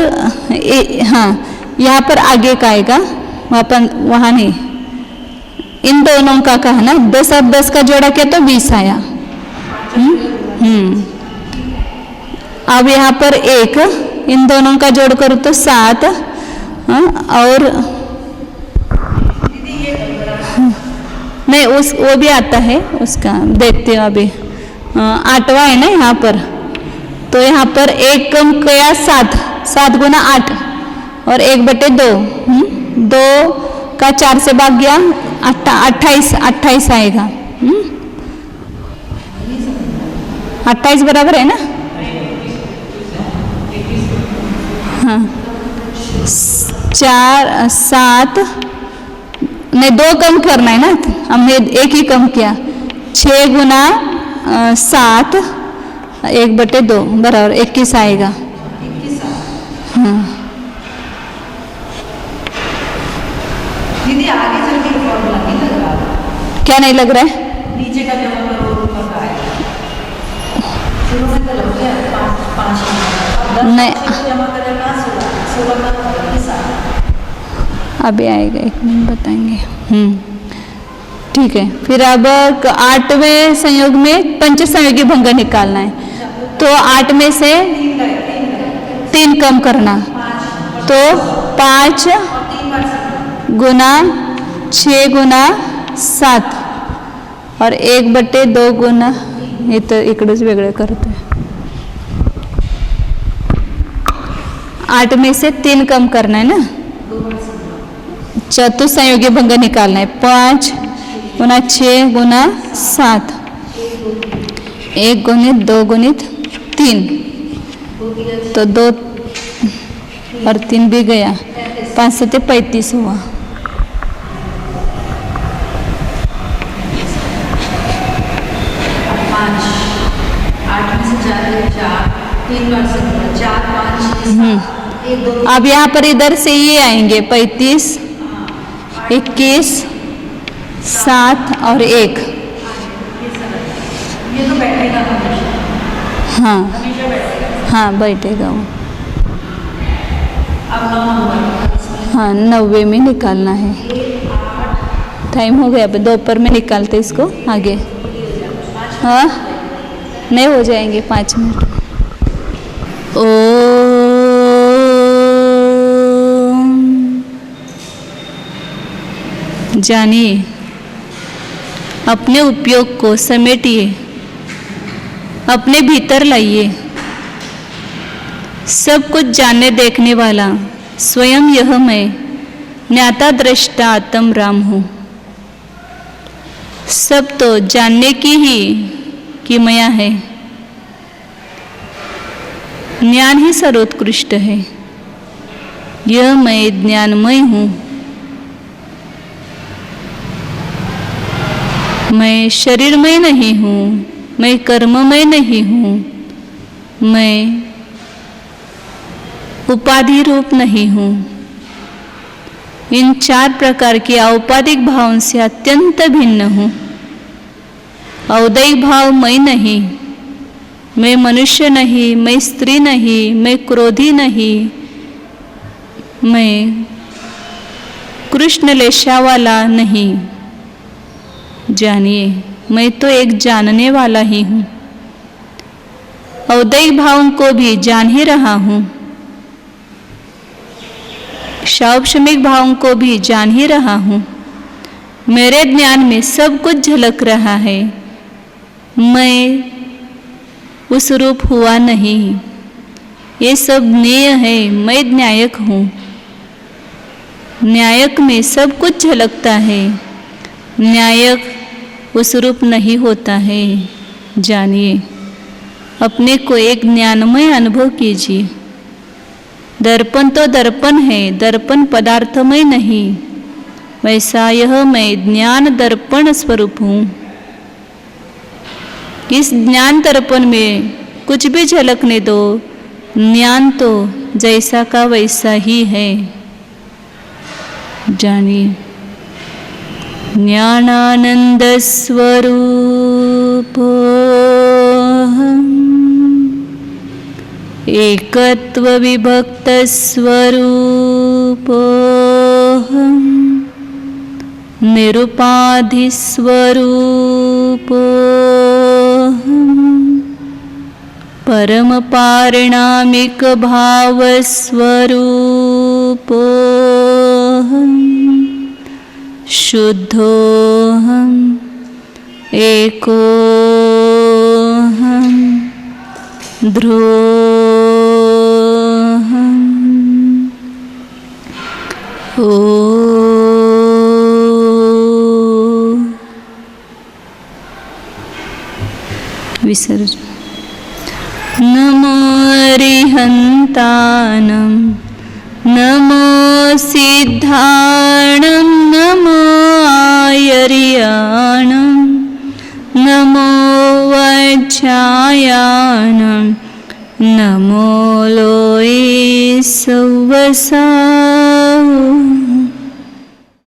हाँ, यहाँ पर आगे का आएगा, वहाँ नहीं, इन दोनों का कहा ना, 10 और 10 का जोड़ा किया तो 20 आया। अब यहाँ पर 1, इन दोनों का जोड़ करो तो 7, और नहीं, उस वो भी आता है उसका, देखते हो अभी। 8वां है ना यहाँ पर, तो यहाँ पर 1 कम किया 7, 7 गुना 8 और 1/2, 2 का 4 से भाग गया 28 आएगा। 28 बराबर है ना? हाँ, 4 7 नहीं, 2 कम करना है ना, हमने 1 ही कम किया। 6 गुना 7 1/2 बराबर 21 आएगा। हाँ दीदी आगे चल के फॉर्मूला नहीं लग रहा, क्या नहीं लग रहा है? नीचे का जमा करो ऊपर का आएगा। शुरू में तो लग गया 5 नहीं, जमा करेगा 16 का 21 अभी आएगा, 1 मिनट बताएंगे। ठीक है, फिर अब 8वें संयोग में पंच संयोगी भंग निकालना है, तो 8 में से 3 कम करना, तो 5 गुना 6 गुना 7 और 1/2 गुना, हे तर इकडेच वेगळे करते। 8 में से 3 कम करना है ना, चतुसंयोगी भंग निकालना है। 5 गुना 6 गुना 7, 1 गुणित 2 गुणित 3, तो 2 और 3 भी गया, 5 से 35 हुआ। 8 में से 4 3 बार से 4 5 6 7 1 2। अब यहाँ पर इधर से ये आएंगे 35 21 7 और 1। ये तो बैठेगा हमेशा, हाँ हमेशा बैठेगा। हाँ बैठेगा वो। अब 9 नंबर इसमें हाँ 90 में निकालना है। टाइम हो गया, अब दोपहर में निकालते इसको आगे। हाँ नहीं, हो जाएंगे 5 मिनट। जानिए, अपने उपयोग को समेटिए, अपने भीतर लाइए। सब कुछ जानने देखने वाला स्वयं यह मैं ज्ञाता दृष्टा आत्म राम हूँ। सब तो जानने की ही किमया है, ज्ञान ही सर्वोत्कृष्ट है। यह मैं ज्ञानमय हूँ, मैं शरीरमय नहीं हूँ, मैं कर्ममय नहीं हूँ, मैं उपाधि रूप नहीं हूँ। इन 4 प्रकार के औपाधिक भावों से अत्यंत भिन्न हूँ। औदैहिक भाव मैं नहीं, मैं मनुष्य नहीं, मैं स्त्री नहीं, मैं क्रोधी नहीं, मैं कृष्ण लेशा वाला नहीं। जानिए, मैं तो एक जानने वाला ही हूँ। औदैहिक भावों को भी जान ही रहा हूँ, शौक्षमिक भावों को भी जान ही रहा हूँ। मेरे ज्ञान में सब कुछ झलक रहा है। मैं उस रूप हुआ नहीं, ये सब न्याय है। मैं न्यायक हूँ, न्यायक में सब कुछ झलकता है। न्यायक उस रूप नहीं होता है। जानिए, अपने को एक ज्ञानमय अनुभव कीजिए। दर्पण तो दर्पण है, दर्पण पदार्थमय नहीं। वैसा यह मैं ज्ञान दर्पण स्वरूप हूँ। इस ज्ञान दर्पण में कुछ भी झलकने दो, ज्ञान तो जैसा का वैसा ही है। जानिए, ज्ञानानंद स्वरूप एकत्व विभक्त स्वरूप निरुपाधि स्वरूप परम पारिणामिक भाव स्वरूप शुद्धोहम्। एकोऽहं द्रोऽहम् ओ विसर्जन। नमो अरिहन्तानं नमो सिद्धाणं नमो आयर्याणं नमो वज्रायाणं नमो लोये सवसा